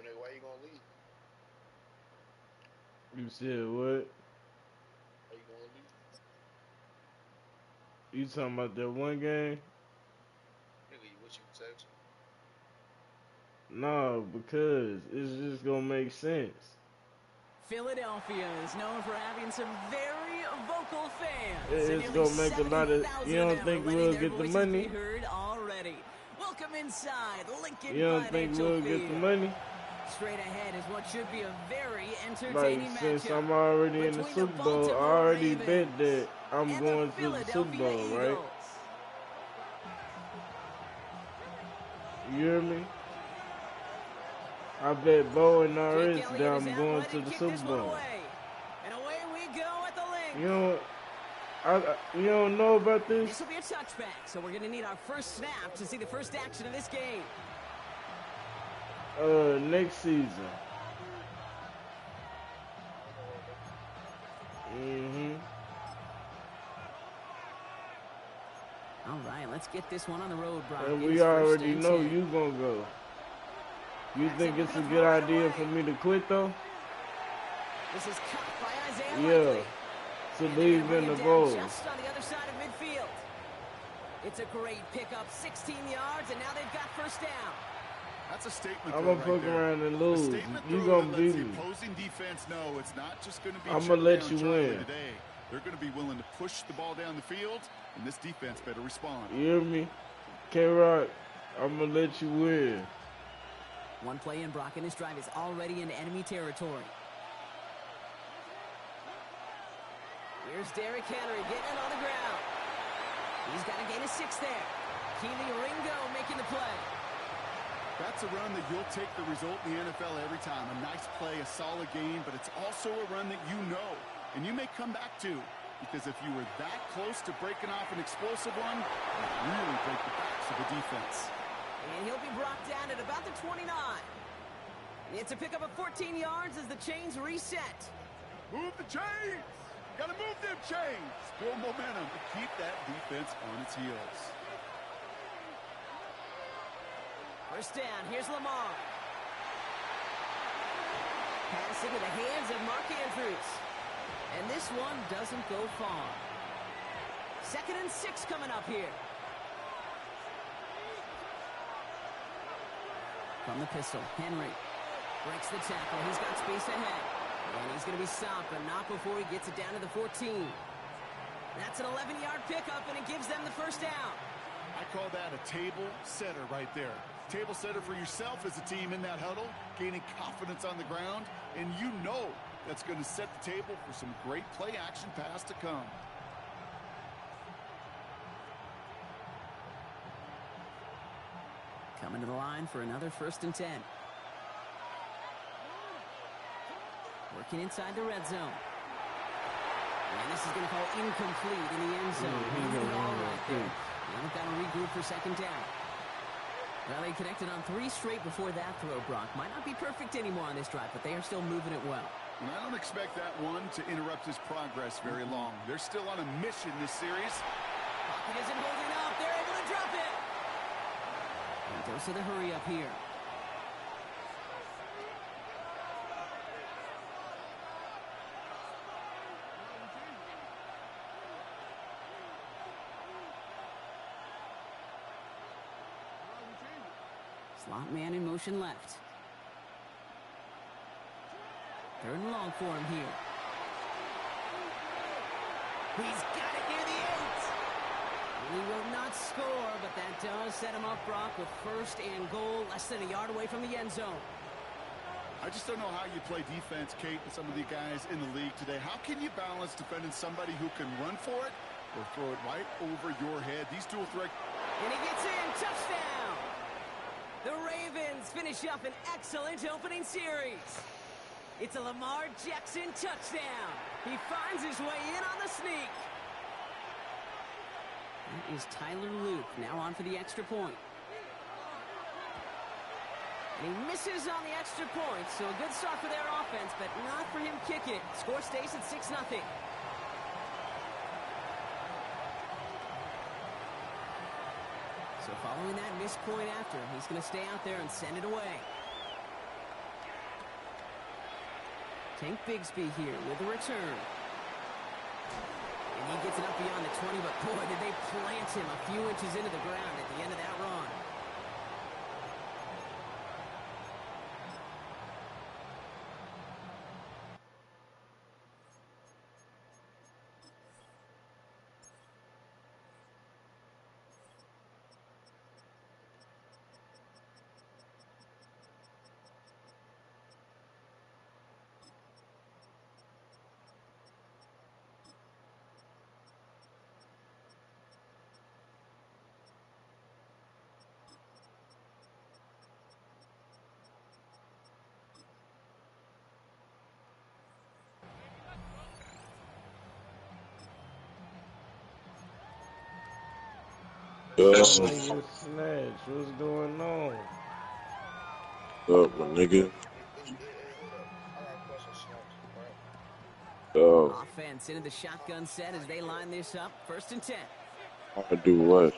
Damn, nigga, why you gonna leave? You said what? Why you gonna leave? You talking about that one game? Nigga, you what you text? No, because it's just gonna make sense. Philadelphia is known for having some very vocal fans. It's Nearly gonna make a lot of. 70,000 You of don't them are think letting we'll their get the voices be money? heard already. Welcome inside Lincoln You don't think Financial we'll Field. get the money? Straight ahead is what should be a very Like, entertaining since matchup I'm already in the between the Super Bowl, I Baltimore already bet Ravens that I'm and the going to the Super Philadelphia Bowl, right? Eagles. You hear me? I bet Bo and Jake RS that Elliott is I'm out, going ready to to the kick Super this one Bowl. away. And away we go at the link. You don't know about This this? will be a touchback, so we're going to need our first snap to see the first action of this game. Next season. All right, let's get this one on the road, Brock. And It we is first already and know 10. you gonna go. You That's think it, it's a looking to good throw right idea away. for me to quit though? This is caught by Isaiah Yeah. Likely. To And they're gonna leave bring in the him down bowl. just on the other side of midfield. It's a great pickup, 16 yards, and now they've got first down. That's a statement I'm throw gonna right fuck there. around and A lose. statement You throw gonna that beat lets the me. opposing defense know it's not just going to be I'ma shut let down you Charlie win. today. They're going to be willing to push the ball down the field, and this defense better respond. You hear me? K-Rock, I'm gonna let you win. One play in, Brock, and this drive is already into enemy territory. Here's Derrick Henry getting it on the ground. He's got a gain of 6 there. Keely Ringo making the play. That's a run that you'll take the result in the NFL every time. A nice play, a solid game, but it's also a run that you know, and you may come back to, because if you were that close to breaking off an explosive one, you really break the backs of the defense. And he'll be brought down at about the 29. It's a pickup of 14 yards as the chains reset. Move the chains! Gotta move them chains! Build momentum to keep that defense on its heels. First down, here's Lamar. Pass into the hands of Mark Andrews. And this one doesn't go far. 2nd and 6 coming up here. From the pistol, Henry breaks the tackle. He's got space ahead. And he's going to be stopped, but not before he gets it down to the 14. That's an 11-yard pickup, and it gives them the first down. I call that a table setter right there. Table setter for yourself as a team in that huddle, gaining confidence on the ground, and you know that's going to set the table for some great play action pass to come. Coming to the line for another 1st and 10. Working inside the red zone. And this is going to fall incomplete in the end zone. All right there. Now they've got to regroup for 2nd down. Well, they connected on 3 straight before that throw, Brock. Might not be perfect anymore on this drive, but they are still moving it well. And I don't expect that one to interrupt his progress very long. They're still on a mission this series. Pocket isn't holding up. They're able to drop it. And goes to the hurry up here. Slot man in motion left. 3rd and long for him here. He's got it near the 8. And he will not score, but that does set him up, Brock, with 1st and goal, less than a yard away from the end zone. I just don't know how you play defense, Kate, and some of the guys in the league today. How can you balance defending somebody who can run for it or throw it right over your head? These dual threat. And he gets in. Touchdown. The Ravens finish up an excellent opening series. It's a Lamar Jackson touchdown. He finds his way in on the sneak. That is Tyler Luke now on for the extra point. And he misses on the extra point, so a good start for their offense, but not for him kicking it. Score stays at 6-0. So following that missed point after, he's going to stay out there and send it away. Tank Bigsby here with the return. And he gets it up beyond the 20, but boy, did they plant him a few inches into the ground at the end of that run. Nigga Snatch, what's going on? Up, my nigga. Hold up. I got a question, Snacks, right? Offense into the shotgun set as they line this up. 1st and 10. I do what?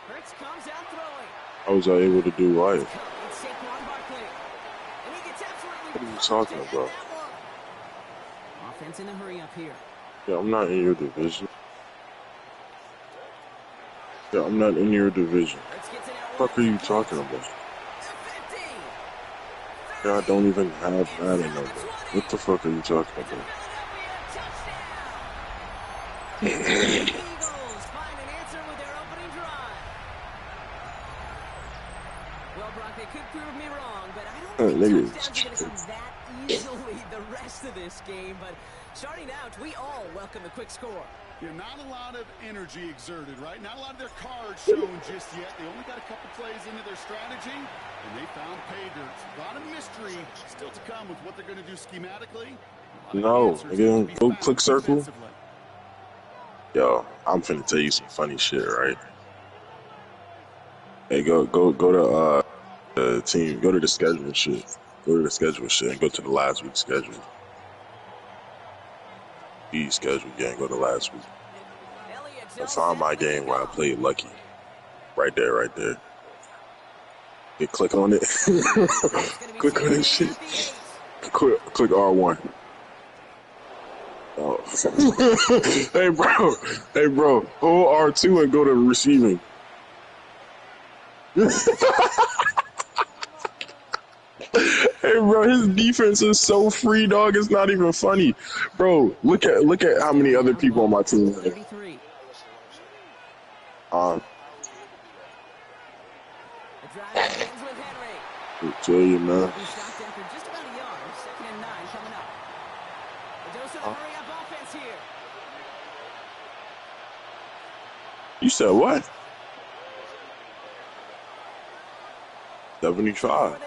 Hurts comes out throwing. How was I able to do what? It's Saquon Barkley. And he gets absolutely What are you talking about? Offense in the hurry up here. Yeah, I'm not in your division. Yeah, I'm not in your division. What the fuck are you talking about? Yeah, I don't even have Madden no more. What the fuck are you talking about? The Eagles find an answer with their opening drive. Well, Brock, they could prove me wrong, but I don't think touchdowns are going to come that easily the rest of this game. But starting out, we all welcome a quick score. Yeah, not a lot of energy exerted, right? Not a lot of their cards shown just yet. They only got a couple plays into their strategy, and they found pay dirt. A lot of mystery still to come with what they're going to do schematically. No, again, go click circle. Yo, I'm finna tell you some funny shit, right? Hey, go to the team. Go to the schedule shit. Go to the schedule shit and go to the last week's schedule. Schedule, yeah, go to last week. I found my game where I played Lucky. Right there. Yeah, click on it. Click on this shit. Click R1. Oh. Hey bro, hold R2 and go to receiving. Hey bro, his defense is so free, dog. It's not even funny, bro. Look at how many other people on my team have. How I tell you, man. You said what? 75.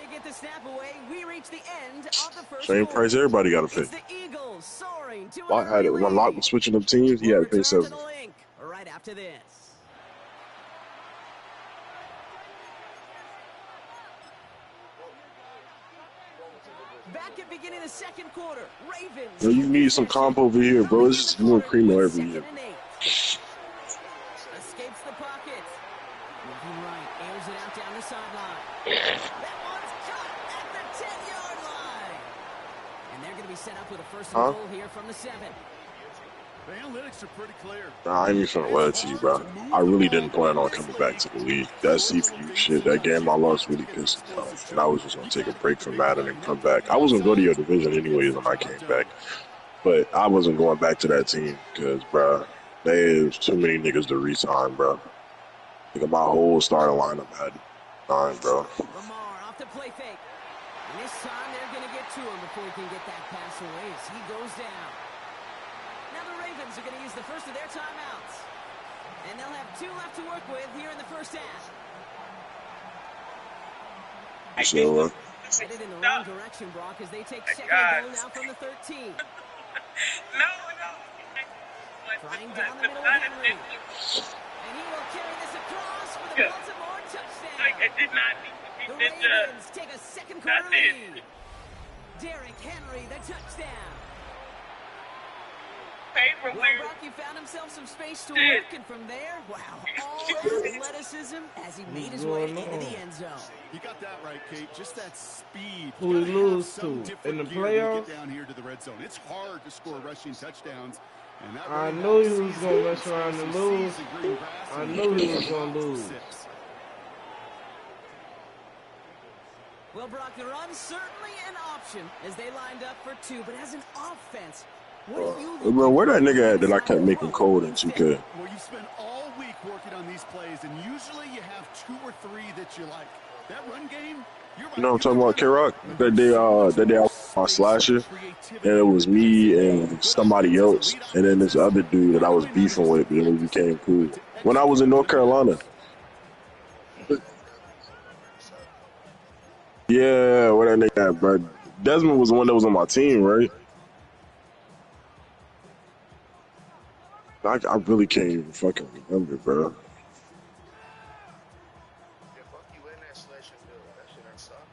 Same price everybody got to pay. Well, I had it when Lock was switching up teams. He had to pay 70. Right after this. Back at beginning of the second quarter, Ravens. Yo, you need some comp over here, bro. It's just more Primo every year. Escapes the pocket. Moving right, airs it out down the sideline. That one's caught at the 10-yard line. And they're going to be set up with a first and goal here from the 7. The analytics are pretty clear. Nah, I ain't even finna lie to you, bro. I really didn't plan on coming back to the league. That CPU shit, that game I lost really pissed me off. And I was just gonna take a break from Madden and come back. I was gonna go to your division anyways when I came back. But I wasn't going back to that team because, bro, there's too many niggas to re-sign, bro. Think my whole starting lineup had nine, bro. Lamar off the play fake. And this time they're going to get to him before he can get that pass away as he goes down. Now the Ravens are going to use the first of their timeouts. And they'll have 2 left to work with here in the first half. So, Headed in the wrong direction, Brock, as they take second and goal now from the 13. Trying down the middle of Henry. And he will carry this across for the Baltimore touchdown. The Ravens take a second quarter lead. Derrick Henry, the touchdown. Well, Brock, he found himself some space to work, and from there, wow, all athleticism as he made his way into the end zone. You got that right, Kate. Just that speed. Who he You gotta have lose some to different in the gear when you playoffs? get down here to the red zone. It's hard to score rushing touchdowns. And that I running knew back he was sees gonna it mess and around still and sees lose. the green grass I and knew he hits was the gonna ball for lose. 6. Well, Brock, the run certainly an option as they lined up for 2, but as an offense, what do you look Bro, where for that nigga at that I inside kept the making throw cold in instead? 2K? Well, you spend all week working on these plays, and usually you have 2 or 3 that you like. That run game, you're right. You know what I'm talking You about, can run K-Rock? it, but That there's so much day I more was my space and slasher, creativity and it was in the passing me game. and Good somebody offenses, else, elite and then this offenses, other dude that I they're was doing that beefing just with, in and we practice. became cool. But to When I was in execute when North it Carolina. matters. Yeah, where that nigga at, bro? Desmond was the one that was on my team, right? I really can't even fucking remember, bro. Yeah, fuck you in that selection bill. That shit ain't suck.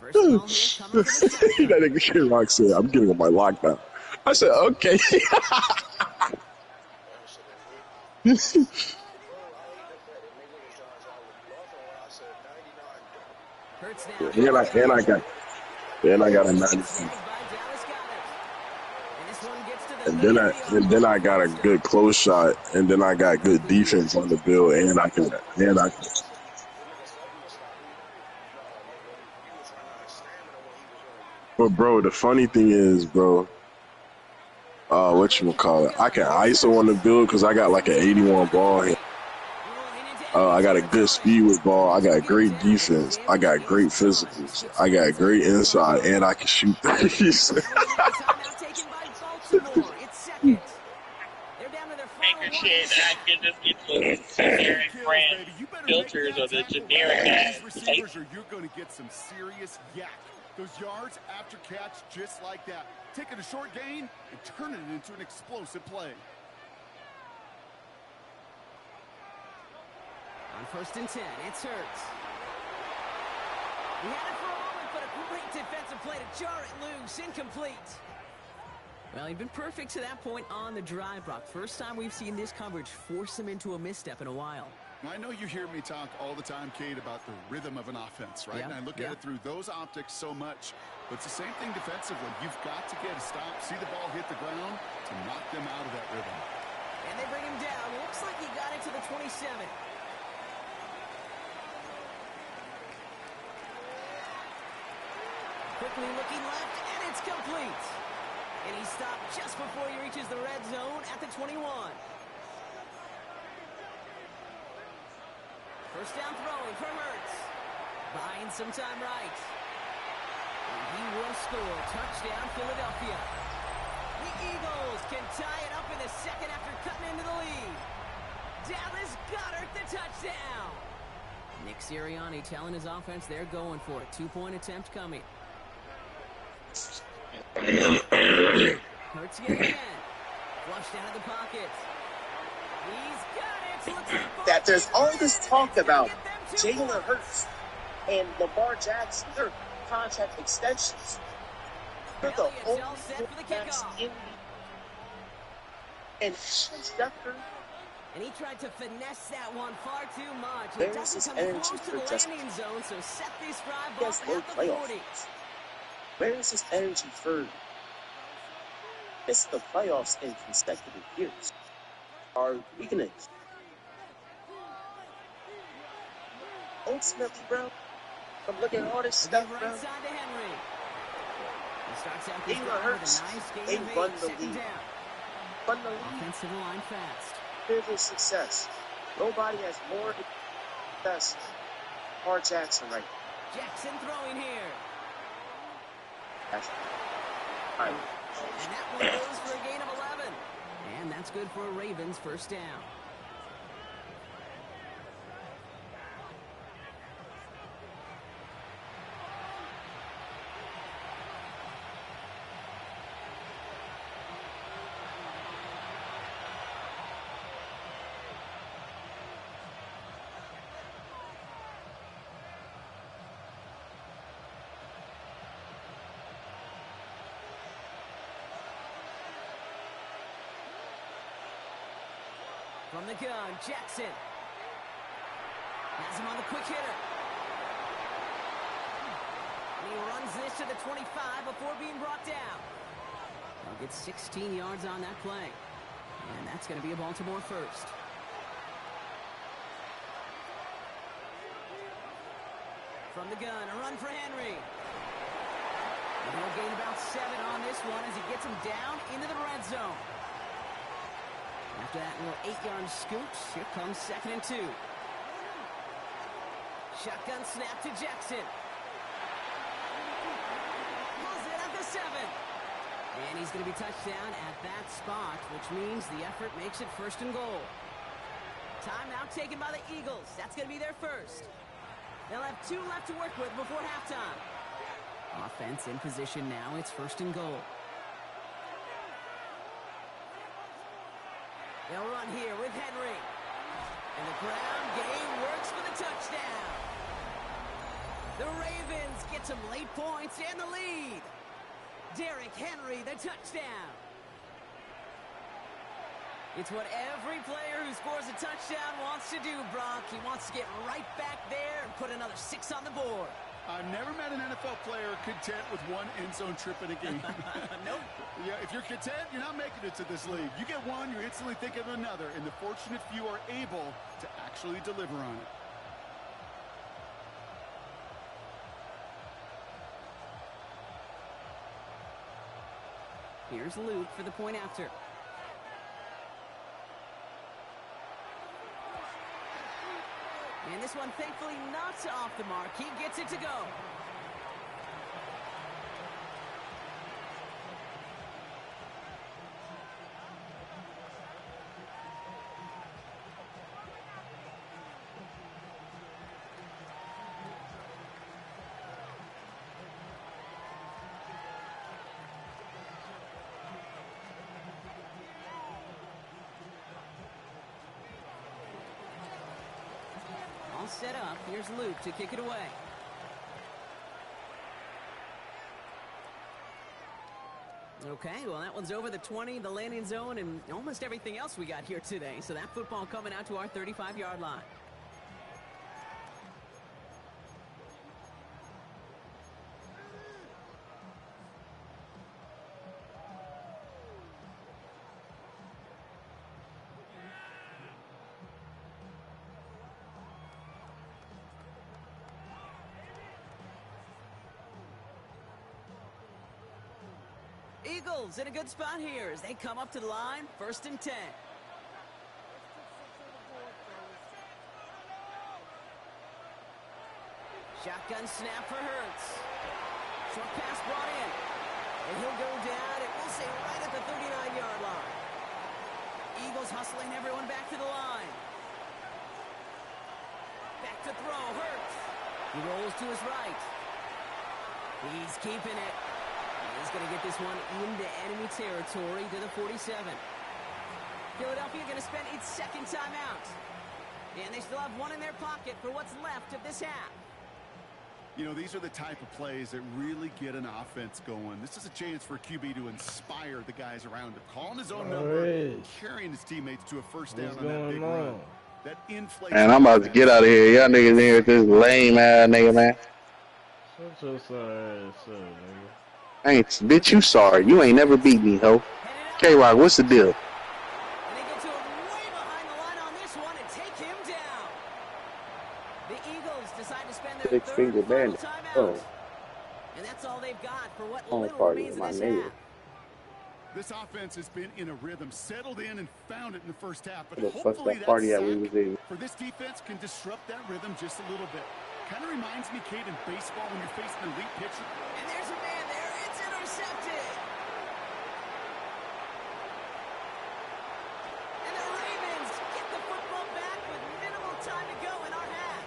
First and goal here coming from the shotgun. That nigga K-Rock said, I'm getting on my lockdown. I said, okay. That shit ain't hit. Bro, I hate the fact that niggas was trying to sound with Lawson when I said 99. Hurts now. Here we go. and I got a 90. Snagged by Dallas Goedert. And this one gets to the And 30-yard then line I for got a a stop. good close shot, and then I got good defense on the bill, and I The nigga said he was stopping you. No, nigga. You was running out of stamina when he was on you. but bro, the funny thing is, bro, I can ISO on the build because I got like an 81 ball here. I got a good speed with ball. I got great defense. I got great physicals. I got great inside, and I can shoot threes. Timeout taken by Baltimore. It's second. They're down to their final Anchor one. shit, I can just get the generic brand filters or the generic ass tape. Or you're going to get some serious yak. Those yards after catch just like that. Taking a short gain and turning it into an explosive play. On 1st and 10, it's Hurts. He had it for a moment, but a great defensive play to jar it loose. Incomplete. Well, he'd been perfect to that point on the drive, Brock. First time we've seen this coverage force him into a misstep in a while. I know you hear me talk all the time, Kate, about the rhythm of an offense, right? Yeah, And I look at it through those optics so much. But it's the same thing defensively. You've got to get a stop, see the ball hit the ground to knock them out of that rhythm. And they bring him down. Looks like he got it to the 27. Quickly looking left, and it's complete. And he stopped just before he reaches the red zone at the 21. First down throwing for Hurts. Buying some time right. And he will score. Touchdown, Philadelphia. The Eagles can tie it up in the second after cutting into the lead. Dallas Goedert the touchdown. Nick Sirianni telling his offense they're going for it. 2-point attempt coming. Hurts yet again. Flushed out of the pocket. He's got it. Looks like that there's all this talk about Jalen Hurts and Lamar Jackson, their contract extensions. They're the only quarterbacks in the and Schefter. And he tried to finesse that one far too much. It There's doesn't this come energy close to for the Justin. landing zone, so set this drive He has off no at the playoff 40. games. Where is his energy for it's the playoffs in consecutive years? Are we gonna ultimately, bro? I'm looking at all this stuff, Right bro. side to Henry. He starts out this Jalen drive Hurts, with a nice they gain of run 8, the second league. down. Run the league. Offensive line fast. Here's his success. Nobody has more success than Lamar Jackson right now. Jackson throwing here. That's right. And that one goes for a gain of 11. And that's good for a Ravens first down. From the gun, Jackson. Has him on the quick hitter. And he runs this to the 25 before being brought down. He'll get 16 yards on that play. And that's going to be a Baltimore first. From the gun, a run for Henry. And he'll gain about 7 on this one as he gets him down into the red zone. After that little 8-yard scoop, here comes 2nd and 2. Shotgun snap to Jackson. Pulls it at the 7. And he's going to be touched down at that spot, which means the effort makes it 1st and goal. Timeout taken by the Eagles. That's going to be their first. They'll have 2 left to work with before halftime. Offense in position now. It's 1st and goal. They'll run here with Henry. And the ground game works for the touchdown. The Ravens get some late points and the lead. Derrick Henry, the touchdown. It's what every player who scores a touchdown wants to do, Brock. He wants to get right back there and put another 6 on the board. I've never met an NFL player content with 1 end zone trip in a game. Nope. Yeah, if you're content, you're not making it to this league. You get one, you instantly think of another, and the fortunate few are able to actually deliver on it. Here's Luke for the point after. And this one thankfully not off the mark. He gets it to go. All set up. Here's Luke to kick it away. Okay, well, that one's over the 20, the landing zone, and almost everything else we got here today. So that football coming out to our 35-yard line. Eagles in a good spot here as they come up to the line, 1st and 10. Shotgun snap for Hurts. Short pass brought in. And he'll go down, and we'll say right at the 39-yard line. Eagles hustling everyone back to the line. Back to throw, Hurts. He rolls to his right. He's keeping it. He's going to get this one into enemy territory to the 47. Philadelphia going to spend its 2nd timeout. And they still have 1 in their pocket for what's left of this half. You know, these are the type of plays that really get an offense going. This is a chance for QB to inspire the guys around him. Calling his own number, carrying his teammates to a 1st down on that big run. That inflates. Man, I'm about to get out of here. Y'all niggas in here with this lame-ass nigga, man. Shut your sorry ass up, nigga. Bitch, you sorry. You ain't never beat me, ho. K-Rock, what's the deal? And they get to him way behind the line on this one and take him down. The Eagles decide to spend their 3rd and final timeout. And that's all they've got for what little remains in this half. This offense has been in a rhythm, settled in and found it in the 1st half. But The hopefully fuck that party that that we was in. for this defense can disrupt that rhythm just a little bit. Kind of reminds me, Kate, in baseball when you're facing an elite pitcher. And there's a man there. It's intercepted. And the Ravens get the football back with minimal time to go in our half.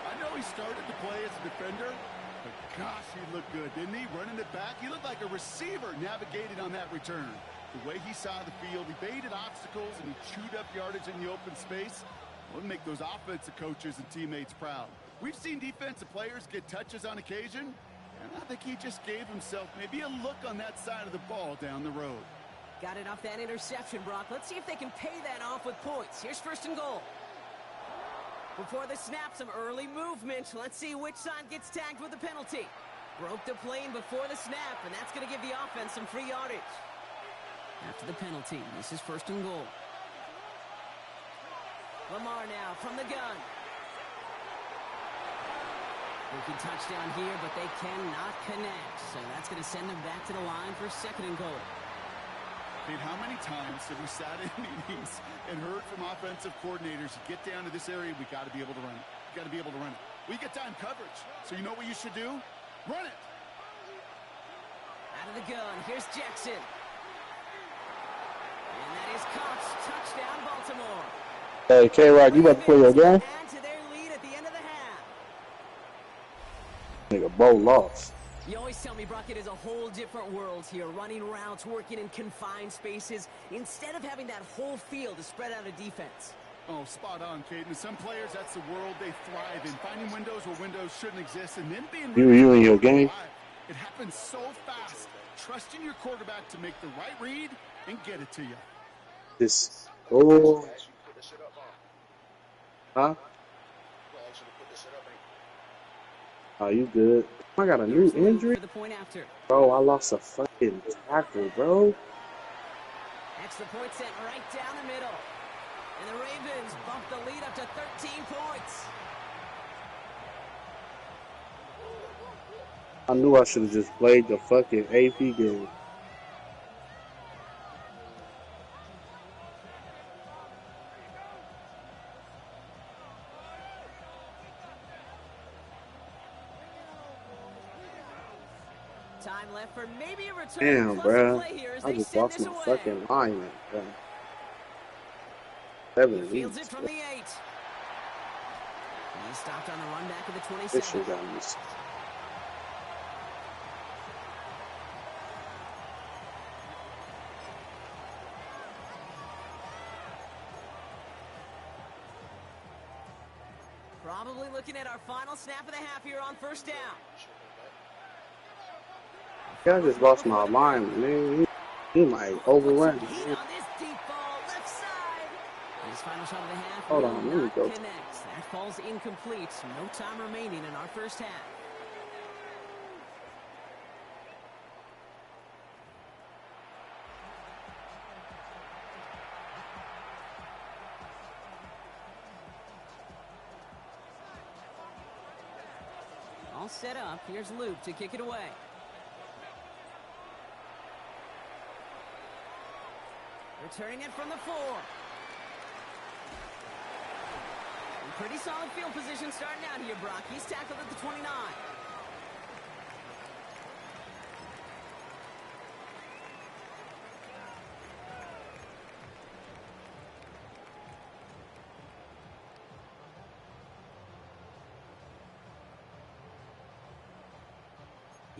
I know he started to play as a defender, but gosh, he looked good, didn't he? Running it back, he looked like a receiver navigating on that return. The way he saw the field, he baited obstacles, and he chewed up yardage in the open space. Would make those offensive coaches and teammates proud. We've seen defensive players get touches on occasion, and I think he just gave himself maybe a look on that side of the ball down the road. Got it off that interception, Brock. Let's see if they can pay that off with points. Here's 1st and goal. Before the snap, some early movement. Let's see which side gets tagged with the penalty. Broke the plane before the snap, and that's going to give the offense some free yardage. After the penalty, this is 1st and goal. Lamar now from the gun. Looking touchdown here, but they cannot connect. So that's going to send them back to the line for 2nd and goal. Kate, how many times have we sat in meetings and heard from offensive coordinators, you get down to this area, we got to be able to run it. You got to be able to run it. We get dime coverage. So you know what you should do? Run it. Out of the gun, here's Jackson. And that is caught. Touchdown, Baltimore. Hey, K-Rock, you about to play your game? Add to their lead at the end of the half. Nigga, Bo lost. You always tell me, Brock, it is a whole different world here. Running routes, working in confined spaces, instead of having that whole field to spread out a defense. Oh, spot on, Caden. Some players, that's the world they thrive in. Finding windows where windows shouldn't exist, and then being You in your game? It happens so fast. Trusting your quarterback to make the right read and get it to you. This. Oh. Huh? Oh, you good? I got a new injury? Bro, I lost a fucking tackle, bro. Extra point sent right down the middle. And the Ravens bump the lead up to 13 points. I knew I should have just played the fucking AP game. Time left for maybe a return. Damn, bro. I just lost my fucking lineman, bro. 7 Fields it from the 8. He stopped on the run back of the 27. This shit got me. Probably looking at our final snap of the half here on 1st down. Yeah, I just lost my lineman, man. He might overrun me. Heat on this deep ball, left side. His final shot of the half. Hold on, let me go. Connects. That falls incomplete. No time remaining in our 1st half. All set up. Here's Luke to kick it away. Returning it from the 4. Pretty solid field position starting out here, Brock. He's tackled at the 29.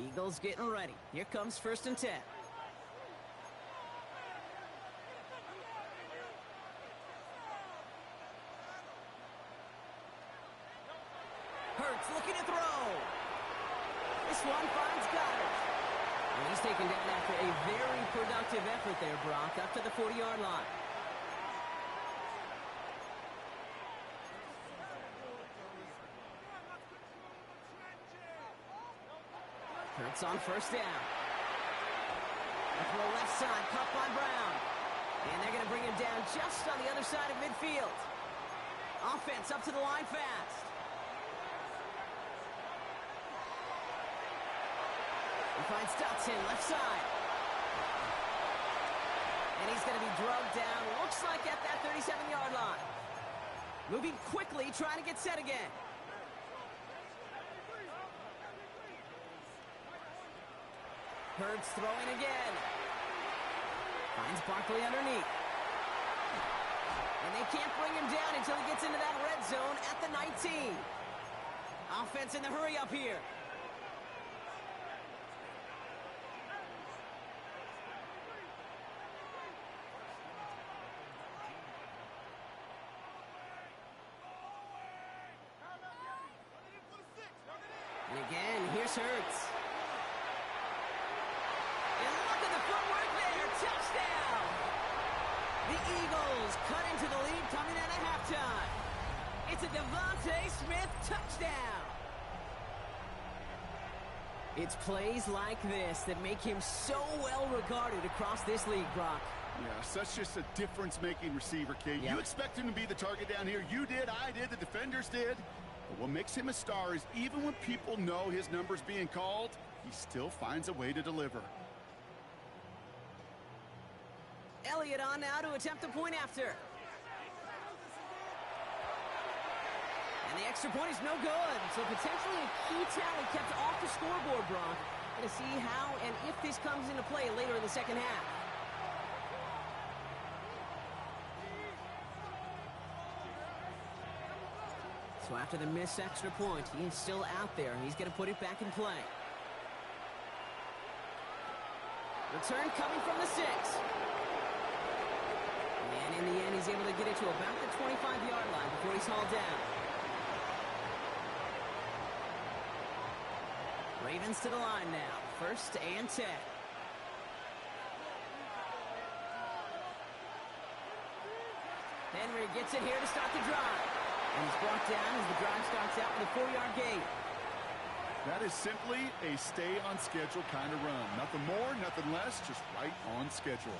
Eagles getting ready. Here comes 1st and 10. Hurts looking to throw. This one finds Goddard. And he's taken down after a very productive effort there, Brock, up to the 40-yard line. Hurts on 1st down. A throw left side, caught by Brown. And they're going to bring him down just on the other side of midfield. Offense up to the line fast. He finds Dotson, left side. And he's going to be drugged down, looks like at that 37-yard line. Moving quickly, trying to get set again. Hurts throwing again. Finds Barkley underneath. And they can't bring him down until he gets into that red zone at the 19. Offense in the hurry up here. And again, here's Hurts. And look at the footwork there. Touchdown. The Eagles cut into the lead coming out of halftime. It's a Devontae Smith touchdown. It's plays like this that make him so well regarded across this league, Brock. Yeah, such just a difference-making receiver, Kate. Yep. You expect him to be the target down here. You did, I did, the defenders did. But what makes him a star is even when people know his number's being called, he still finds a way to deliver. Elliott on now to attempt a point after. And the extra point is no good. So potentially a key tally kept off the scoreboard, Brock. To see how and if this comes into play later in the second half. So after the missed extra point, he is still out there. He's going to put it back in play. Return coming from the 6. And in the end, he's able to get it to about the 25-yard line before he's hauled down. Ravens to the line now. 1st and 10. Henry gets it here to start the drive. And he's brought down as the drive starts out with a 4-yard gain. That is simply a stay-on-schedule kind of run. Nothing more, nothing less, just right on schedule.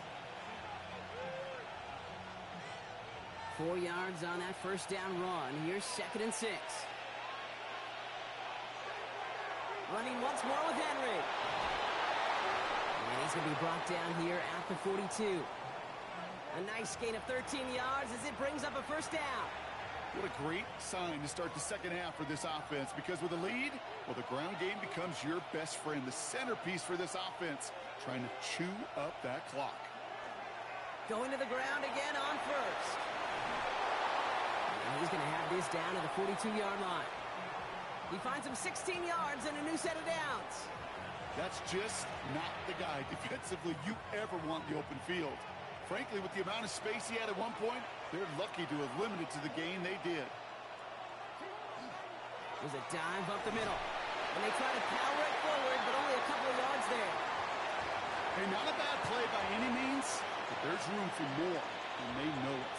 4 yards on that first down run. Here's 2nd and 6. Running once more with Henry. And he's going to be brought down here at the 42. A nice gain of 13 yards as it brings up a first down. What a great sign to start the second half for this offense, because with a lead, well, the ground game becomes your best friend, the centerpiece for this offense, trying to chew up that clock. Going to the ground again on first. And he's going to have this down to the 42-yard line. He finds him 16 yards and a new set of downs. That's just not the guy defensively you ever want in the open field. Frankly, with the amount of space he had at one point, they're lucky to have limited to the gain they did. There's a dive up the middle. And they try to power it forward, but only a couple of yards there. Hey, not a bad play by any means, but there's room for more, and they know it.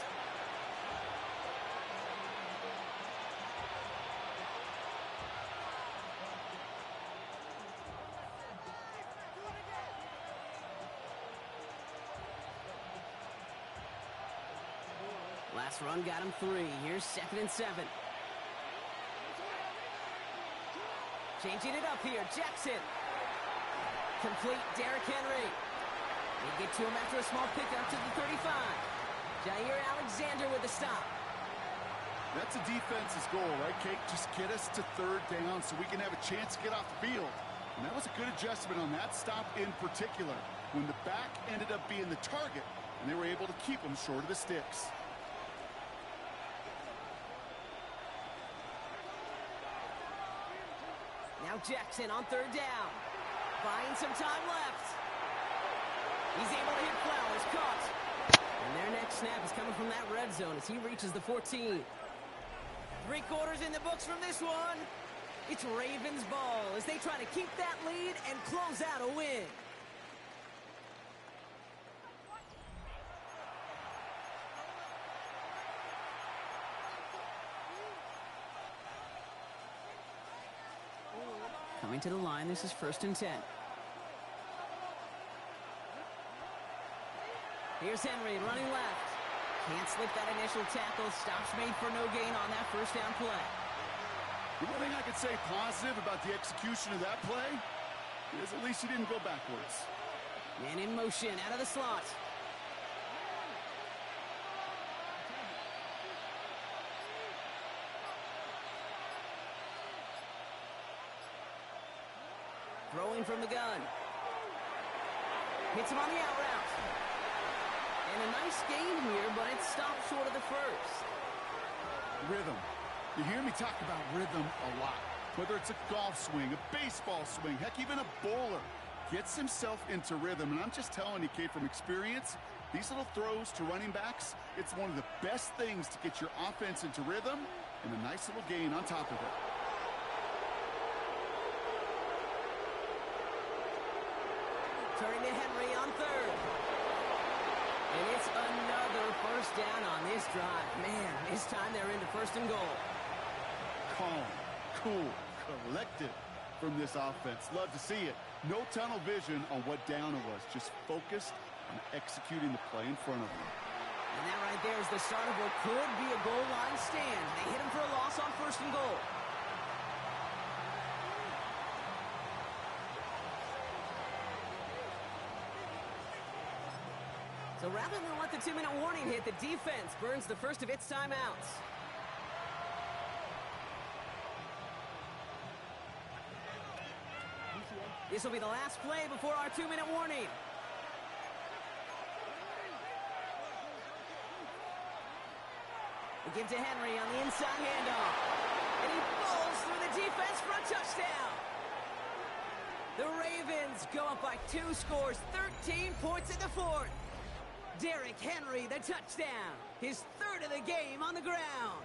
Last run got him 3. Here's 2nd and 7. Changing it up here. Jackson. Complete. Derrick Henry. They get to him after a small pickup to the 35. Jair Alexander with the stop. That's a defense's goal, right, Kate? Just get us to 3rd down so we can have a chance to get off the field. And that was a good adjustment on that stop in particular, when the back ended up being the target, and they were able to keep him short of the sticks. Now Jackson on 3rd down. Buying some time left. He's able to hit Flowers. Caught. And their next snap is coming from that red zone as he reaches the 14. 3 quarters in the books from this one. It's Ravens ball as they try to keep that lead and close out a win. Coming to the line, this is 1st and 10. Here's Henry running left. Can't slip that initial tackle. Stops made for no gain on that first down play. The one thing I could say positive about the execution of that play is at least he didn't go backwards. Man in motion out of the slot. Throwing from the gun. Hits him on the out route. And a nice gain here, but it stopped short of the first. Rhythm. You hear me talk about rhythm a lot. Whether it's a golf swing, a baseball swing, heck, even a bowler gets himself into rhythm. And I'm just telling you, Kate, from experience, these little throws to running backs, it's one of the best things to get your offense into rhythm, and a nice little gain on top of it. Turning to Henry on 3rd. And it's another first down on this drive. Man, this time they're into first and goal. Calm, cool, collected from this offense. Love to see it. No tunnel vision on what down it was. Just focused on executing the play in front of them. And that right there is the start of what could be a goal line stand. They hit him for a loss on first and goal. So rather than let the 2-minute warning hit, the defense burns the first of its timeouts. This will be the last play before our 2-minute warning. We give to Henry on the inside handoff. And he falls through the defense for a touchdown. The Ravens go up by 2 scores, 13 points in the fourth. Derrick Henry, the touchdown. His third of the game on the ground.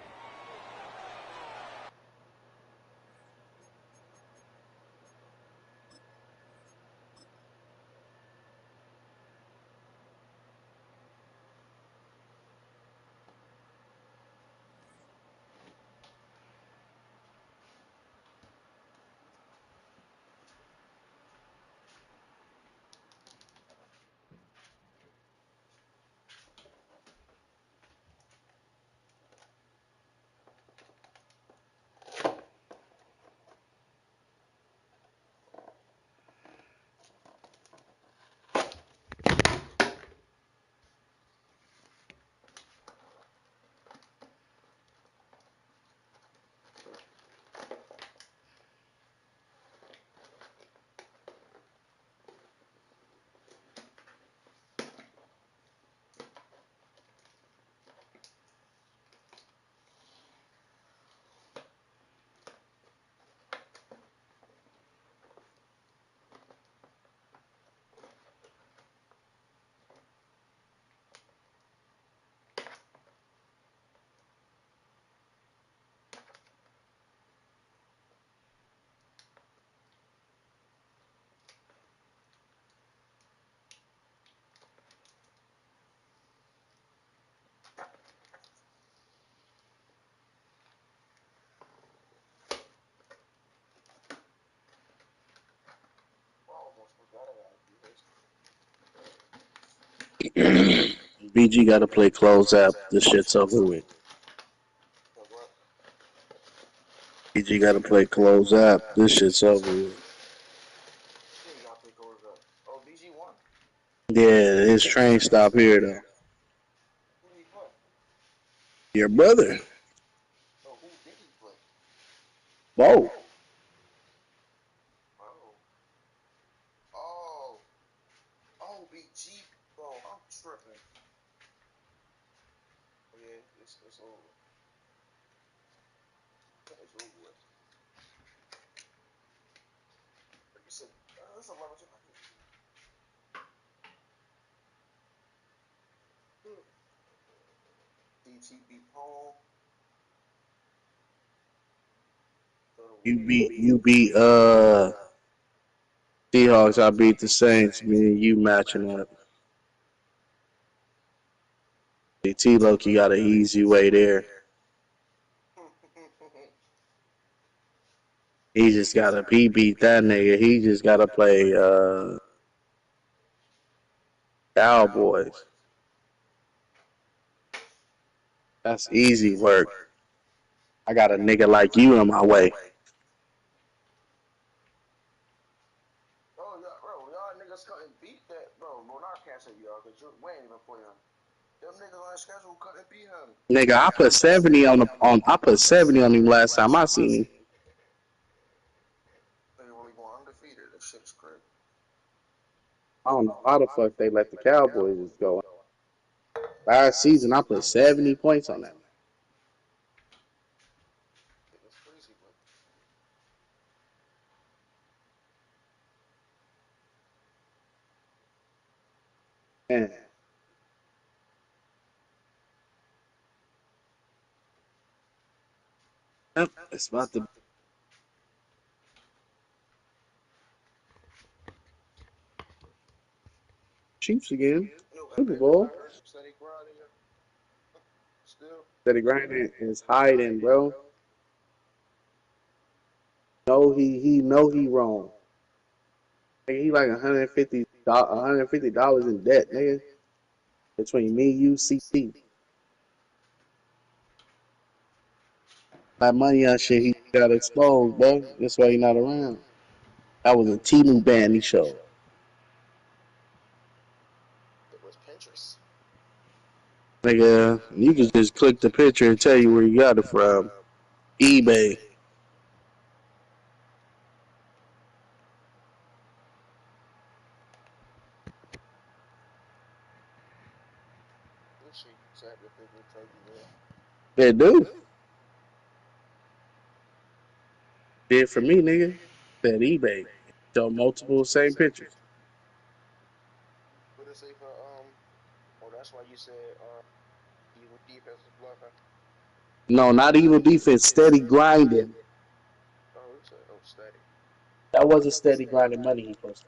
BG got to play close out. This shit's over with. BG got to play close out. This shit's over with. Oh, BG won. Yeah, his train stop here though. Who did he play? Your brother. Oh, who did he play? Whoa. Oh, BG. Bro, I'm tripping. Oh, yeah, it's over. It's over with. Like you said, that's a lot of DTB Paul. You beat Seahawks. I beat the Saints. Me and you matching up. T Loki got an easy way there. He just gotta beat that nigga. He just gotta play Cowboys. That's easy work. I got a nigga like you in my way. Oh, y'all niggas couldn't beat that, bro. Well, I can't say y'all, because we ain't even play him. Them niggas on the schedule couldn't beat him. Nigga, I put 70 I put 70 on him last time I seen him. They really going undefeated. That shit's crazy. I don't know how the fuck they let the Cowboys just go. Last season, I put 70 points on that. It's crazy, but Man. Yep, it's about to Chiefs again. Super Bowl. Steady grinding is hiding, bro. No, he know he wrong. Nigga, he like $150 in debt, nigga. Between me, you, CT. That money on shit he got exposed, bro. That's why he not around. That was a Temu band he showed. It was Pinterest. Nigga, you can just click the picture and tell you where you got it from. eBay. This shit, snap your picture, tell you that. They do. Did for me, nigga. That eBay. Show multiple same pictures. What it say for Oh, that's why you said evil defense was bluffing. No, not evil defense. Steady grinding. Oh, it said steady. That wasn't steady grinding money he posted.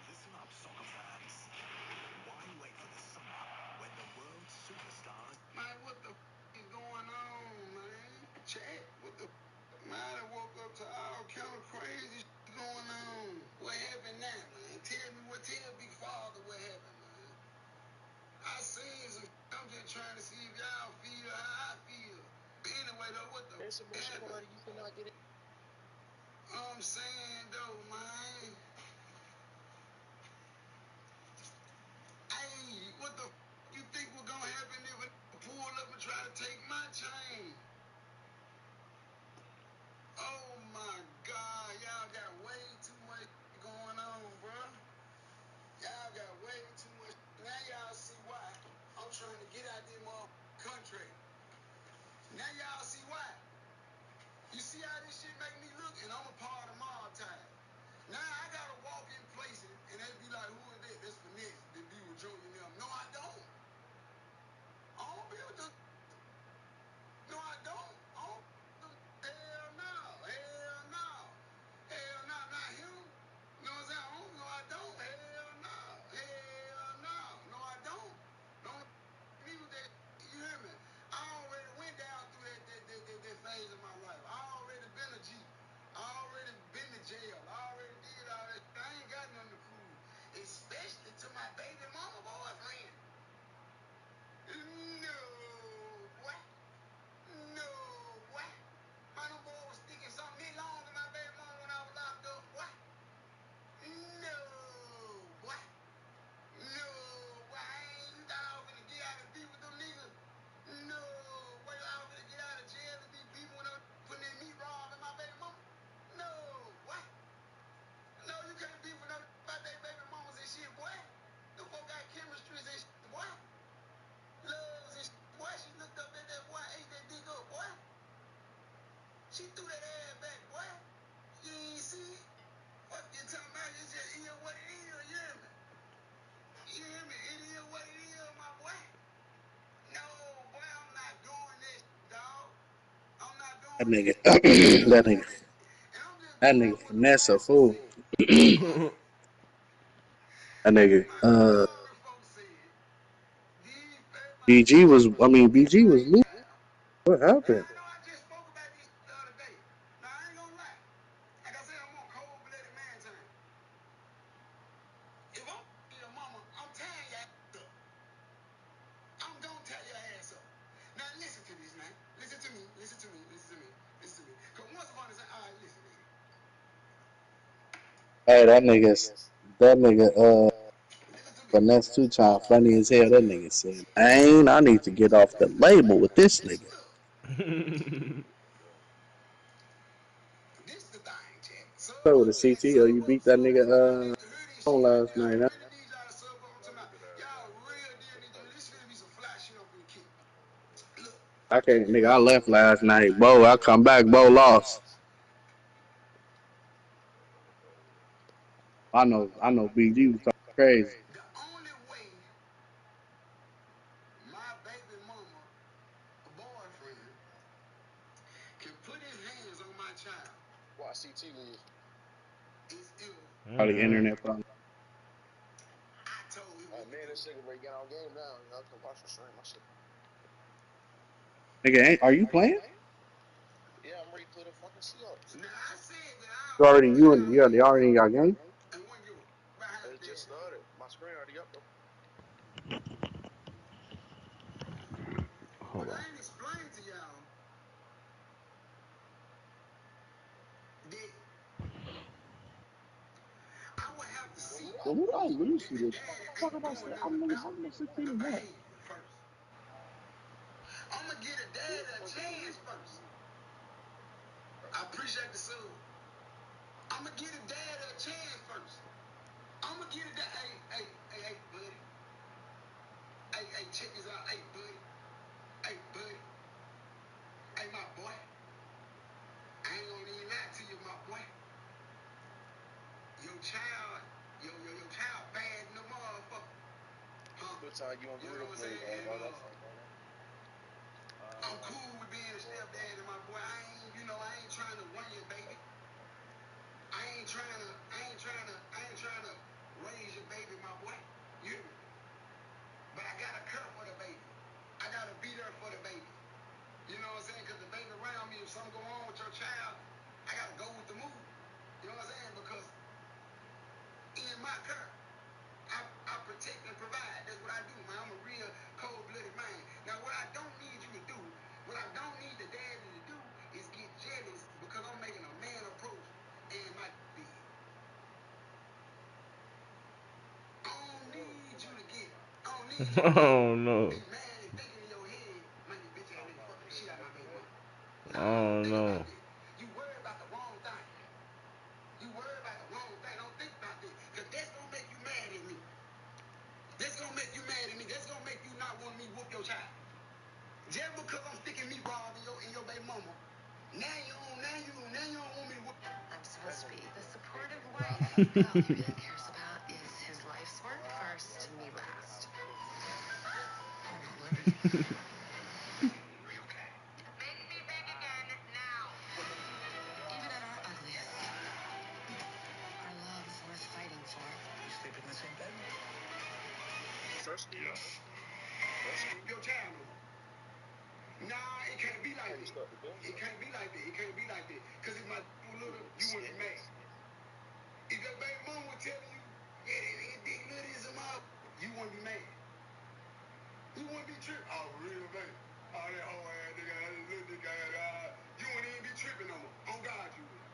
Listen up, soccer fans. Why wait for the summer when the world's superstars... Man, what the is going on, man? Chat, what the man, I woke up to all kind of crazy going on. What happened now, man? Tell Big Father what happened, man. I seen some I'm just trying to see if y'all feel how I feel. But anyway, though, what the There's some more shit like you cannot get it. I'm saying, though, man. Hey, what the you think was gonna happen if a pull up and try to take my chain? Oh my God, y'all got way too much going on, bro. Y'all got way too much. Now y'all see why I'm trying to get out this country. Now y'all see why. You see how this shit make me look, and I'm a part of mob time. Now I gotta walk in places, and they be like, "Who is this?" This for next. They be with Joe and them. No, I don't. I don't be with them. No, I don't. I don't. Hell no. Hell no. Hell no. Not him. You know what I'm saying? No, I don't. Hell no. Hell no. No, I don't. Don't me with that. You hear me? I already went down through that phase of my life. I already been a G. I already been to jail. I already did all that. I ain't got nothing to prove. Especially to my baby mama boyfriend. No. What? No. What? My little boy was sticking something long to my baby mama when I was locked up. What? No. What? No. Why ain't you thought I was gonna get out and be with them niggas? No. Why I was gonna get out of jail and be people when I'm putting that meat raw in my baby mama? No. What? No, you can't be with them about their baby mamas and shit, boy. The folk got chemistries and shit, boy. Loves and shit, boy. She looked up at that boy, ate that dick up, boy. She threw that ass back, boy. You ain't see it? What you talking about? It's just what it is, you hear me? You hear me? It is what it is, my boy. No, boy, I'm not doing this, dog. I'm not That doing nigga, this. I'm not that doing nigga, this. And I'm just that doing nigga what the finesse a rappers fool. said. That nigga, My sorry folks said, BG was loose. What and happened? I know I just spoke about this the other day. Now, I ain't gonna lie. Like I said, I'm on cold-blooded man time. If I'm your mama, I'm tearing your ass up. I'm gonna tear your ass up. Now, listen to this, man. Listen to me. Listen to me. Listen to me. Listen to me. Because once upon a time, all right, listen, listen. Hey, that nigga, finesse 2 times funny as hell. That nigga said, "Man, I need to get off the label with this nigga." This the thing, Chad. Sub Play with up, a Chad. CT or Sub you up, beat that sub up. You really nigga need to hear this on shit right last there. I night. Huh? really need y'all to sub up tonight. Y'all real deal need to listen to me some fly shit up in the kick. Look, I can't, nigga. I left last night, bro. I come back, bro. Lost. I know. BG was talking crazy. the only way my baby mama, boyfriend, can put his hands on my child Why CT leave? is if Probably internet problem. Man, this nigga ready to get on game now. Y'all can watch the stream. My shit. Nigga, are you playing? Yeah, I'm ready to play the fucking Seahawks. Now, I said that You I already was you already in your game? and when you behind It just started. My screen already up though. Hold but on. I ain't explained to y'all that I would have to see Well, who I lose that to the this? daddy Talk ain't about doing I'm nothing niggas about I'm the 16 and 1. behavior first. I'm gonna get a dad a chance first. I appreciate the sub. I'm gonna get a dad a chance first. I'm gonna get a dad. Hey, buddy. Hey, check this out. Hey, buddy. Hey, buddy. Hey, my boy. I ain't gonna even lie to you, my boy. Your child bad in the motherfucker. Huh? What time you want to You do know the what I'm play? saying? I'm cool with being a stepdad and my boy. I ain't trying to run your baby. I ain't trying to raise your baby, my boy. You hear me? But I gotta care for the baby. I gotta be there for the baby. You know what I'm saying? Because the baby around me, if something go on with your child, I gotta go with the move. You know what I'm saying? Because in my care, I protect and provide. That's what I do, man. I'm a real cold-blooded man. Now, what I don't need you to do, what I don't need the daddy to do, is get jealous because I'm making a man approach and my bid. I don't need you to get, I don't need you to Oh no. be mad and thinking in your head, man, this bitch ain't fucking the shit out of my baby mama. No, Oh think no. about this. You worry about the wrong thing. You worry about the wrong thing. Don't think about this. Because that's going to make you mad at me. That's going to make you mad at me. That's going to make you not want me to whoop your child. Just because I'm sticking me raw in your baby mama. Now you don't want me to whoop. I'm supposed to be the supportive wife. All he really cares about is his life's work first, me last. I'm not living. Are you okay? Make me big again now. Even at our ugliest, our love's worth fighting for. You sleep in the same bed? Yes. Your child no more. Nah, it can't be like that. It can't be like that. It can't be like that. Because if my little, you wouldn't be mad. If your baby mom was telling you, yeah, that dick little is a mom, you wouldn't be mad. You wouldn't be tripping. Oh, real baby. Oh, that whole ass nigga, that little nigga, you wouldn't even be tripping no more. On God, you would.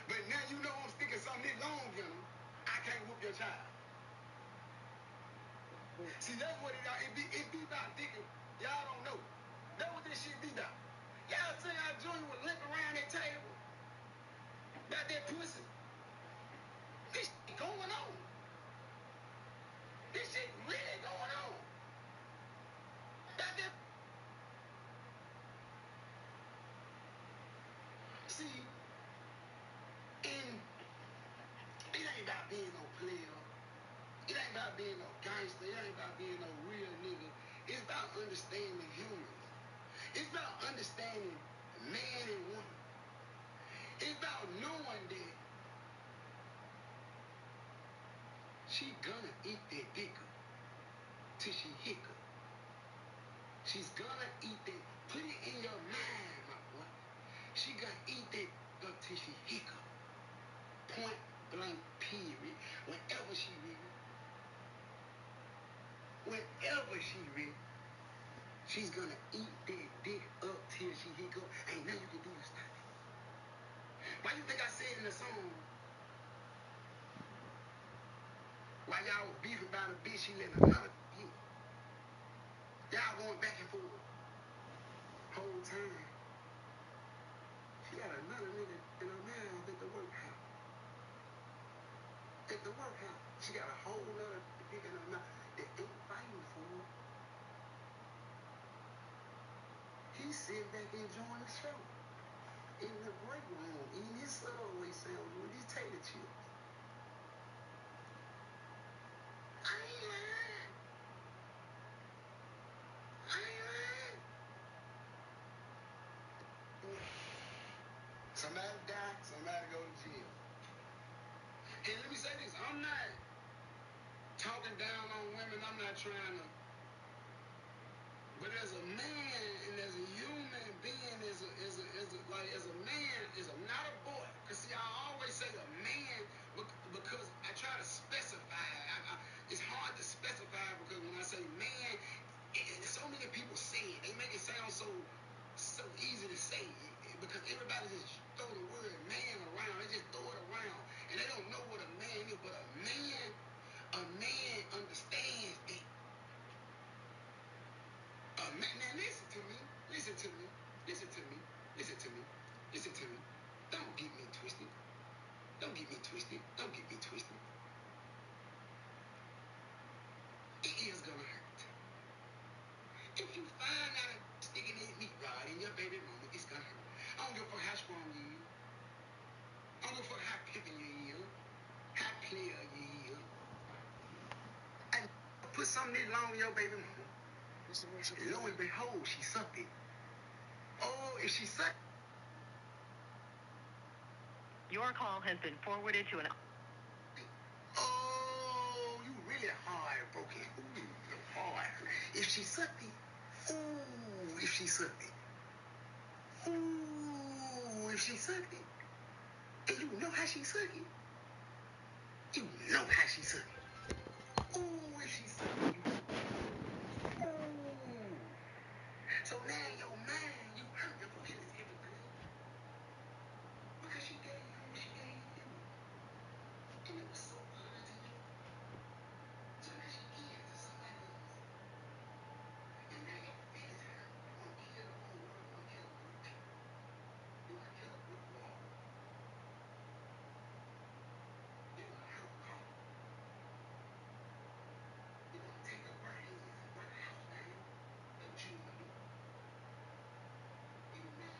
But now you know I'm sticking something this long in them. I can't whoop your child. See, that's what it is. It be about thinking, y'all don't know. That's what this shit be about. Y'all see how Junior was limping around that table? About that pussy. This shit going on. This shit really going on. About that. See, and it ain't about being no player. It ain't about being no gangster. It ain't about being no real nigga. It's about understanding humans. It's about understanding man and woman. It's about knowing that she gonna eat that dick up till she hiccup. She's gonna eat that. Put it in your mind, my boy. She gonna eat that up till she hiccup. Point blank period. Whenever she ready. Whenever she ready. She's gonna eat that dick up till she hiccup. Ain't nothing you can do to stop it. Why you think I said in the song? While y'all was beefing about a bitch, she let another hit. Y'all going back and forth. Whole time. She got another nigga in her mouth at the workhouse. At the workhouse. She got a whole nother nigga in her mouth that ain't fighting for her. He's sitting back enjoying the show. In the break room, eating his Subway sandwich with his tater chips. I ain't lying. I ain't lying. Somebody die, somebody go to jail. And let me say this, I'm not talking down on women. I'm not trying to. But as a man and as a human being, as a man, not a boy. Cause see, I always say a man because I try to specify. It's hard to specify because when I say man, so many people say it. They make it sound so easy to say because everybody just throw the word man around. They just throw it around and they don't know what a man is. But a man understands that. Now listen to me. Listen to me. Listen to me. Listen to me. Listen to me. Don't get me twisted. Don't get me twisted. Don't get me twisted. It is gonna hurt. If you find out a sticking that meat rod in your baby mama, it's gonna hurt. I don't give a fuck how strong you is. I don't give a fuck how pimping you is. How player you is. And put something this long in your baby mama. Lo and behold, she sucked it. Oh, if she sucked. Your call has been forwarded to an... Oh, you really heartbroken. Ooh, you're hard. If she sucked it. Ooh, if she sucked it. Ooh, if she sucked it. And you know how she sucked it. You know how she sucked it. Ooh, if she sucked it. Ooh. So now in your mind, you hurt your feelings everything. Because she gave you what she gave you. And it was so good to you. So now she gives to somebody else. And now your feelings hurt. You want to kill the whole world. You want to kill a brick. You want to kill a brick wall. You want to hurt car. You want to take the brains and burn the house down. That's what you want to do. You mad.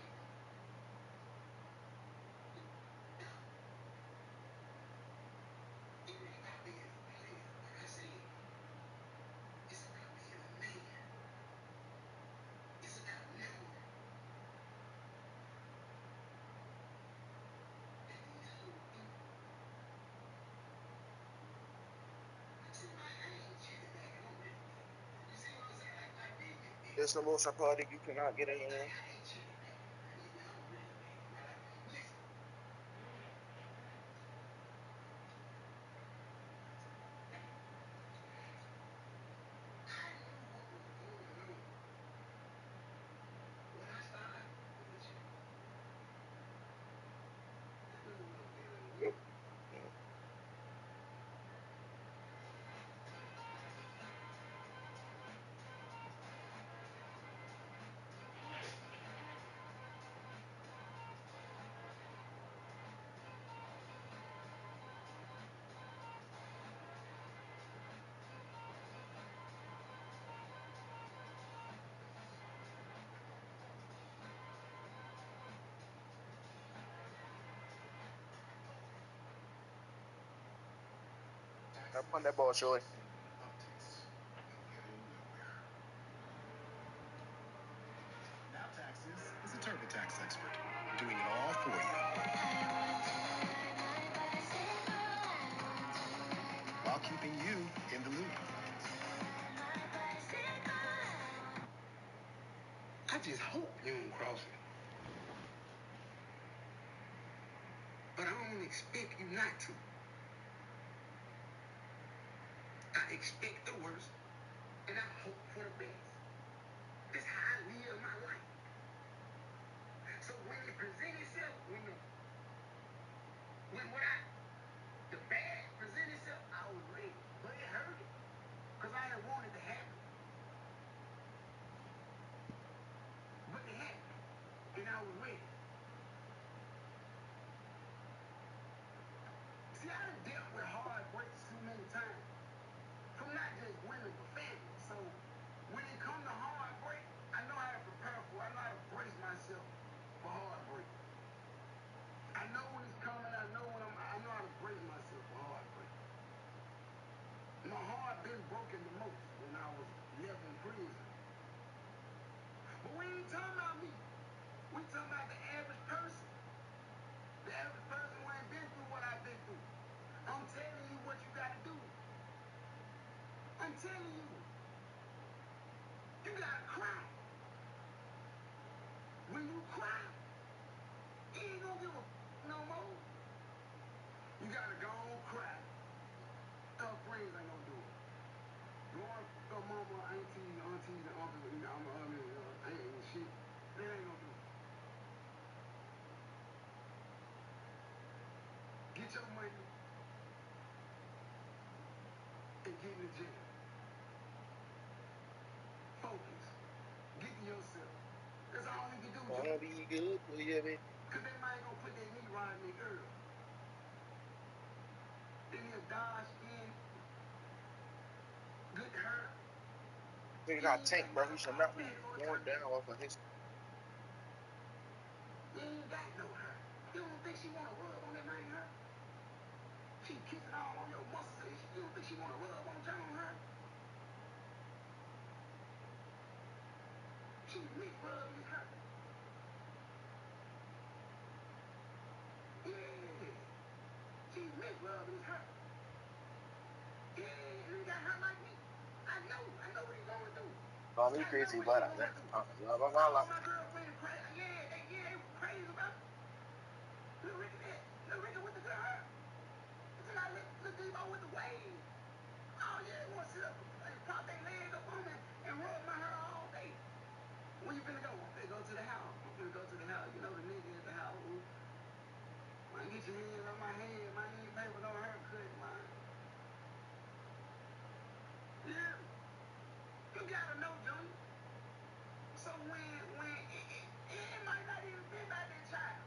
It ain't about being a player. Like I said, it's about being a man. It's about knowing that these whole people. See, I ain't chilling back and I'm ready. You see what I'm saying? Like maybe. This the most party you cannot get in here. I ain't chilling back. Maybe I'm ready, baby. Right? Listen. I knew what was going on when I started with you. I knew what was dealing with. Now punt that ball, Shorty. Now Taxes is a TurboTax expert, doing it all for you. While keeping you in the loop. I just hope you don't cross it. But I don't expect you not to. I expect the worst, and I hope for the best. That's how I live my life. So when it presents itself, when the bad present itself, I was ready. But it hurt it. Because I didn't want it to happen. But it happened. And I was ready. See, I done dealt with heartbreaks too many times. From not just women, but families. So when it comes gonna cry. He ain't gonna give a no more. You gotta go on cry. Her friends ain't gonna do it. Going for mama, aunties, and uncles, ain't shit. They ain't gonna do it. Get your money and get in the gym. Focus. Get to yourself. That's all you can do. Wanna be good? Will you hear me? Cause they might gonna put their knee right in their girl. Then he'll dodge in. Good hurt. Nigga got tank, bro. He should not be going down off of his. You ain't got no hurt. You don't think she wanna rub on that man hurt? She kissing all on your muscles and you don't think she wanna rub on John hurt? She miss rub his hurt. Yeah. She miss rub his hurt. Yeah, he got hurt like me. I know what he's gonna do. Oh, me crazy, but I love my life. My girlfriend crazy. Yeah, they crazy about it. Little Ricky with the good hurt. Until I look Debo with the wave. Oh yeah, they want to sit up and prop their leg up on me and rub my hair all day. Where you finna go? I'm finna go to the house. You know the nigga at the house. Man, get your hands on my head. Man, you ain't pay for no haircut, man. Yeah. You gotta know, Junior. So when it might not even be about that child.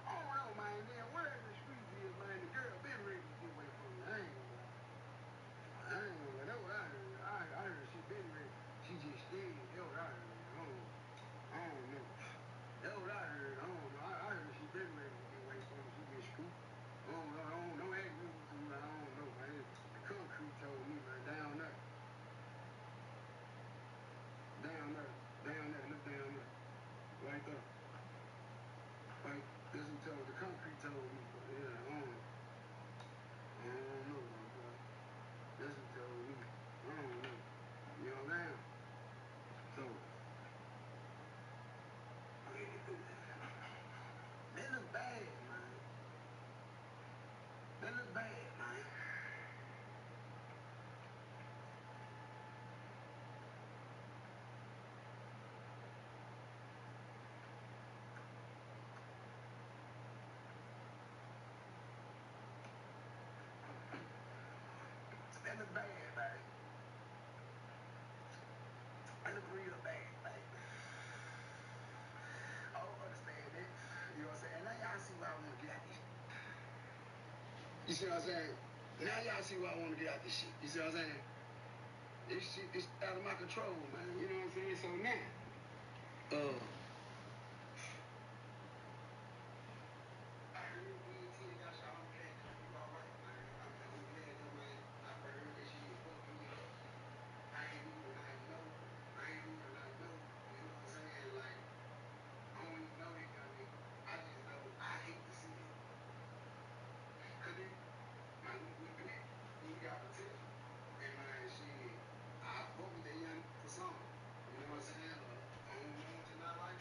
I don't know, man. Then whatever the streets is, man, the girl been ready to get away from me. I ain't gonna lie. That's what I heard. I heard she been ready. She just stayed. That's what I heard. I don't know. That's what I heard. I don't know. I heard she been ready to get away from me. She been scooped. I don't know. Don't ask me what to do. I don't know, man. The concrete told me, man, down there. Look down there. Right there. Right. That's who told. The concrete told me. Yeah, I don't know, man. That's who told me. I don't know. You know what I'm saying? So, that look bad, man. That look bad, man. That look bad, baby. That look real bad, baby. I don't understand that. You know what I'm saying? Now y'all see why I want to get out this shit. You see what I'm saying? Now y'all see why I want to get out this shit. You see what I'm saying? This shit is out of my control, man. You know what I'm saying? So now, I heard BET got shot. I'm glad that you all right, man. I'm glad that, man. I heard that shit fucked me up. I ain't even like know. You know what I'm saying? Like, I don't even know that young nigga. I just know I hate to see it. Cause it, man, we got potential. And man, shit, I fuck with that young for something. You know what I'm saying? I don't want to not like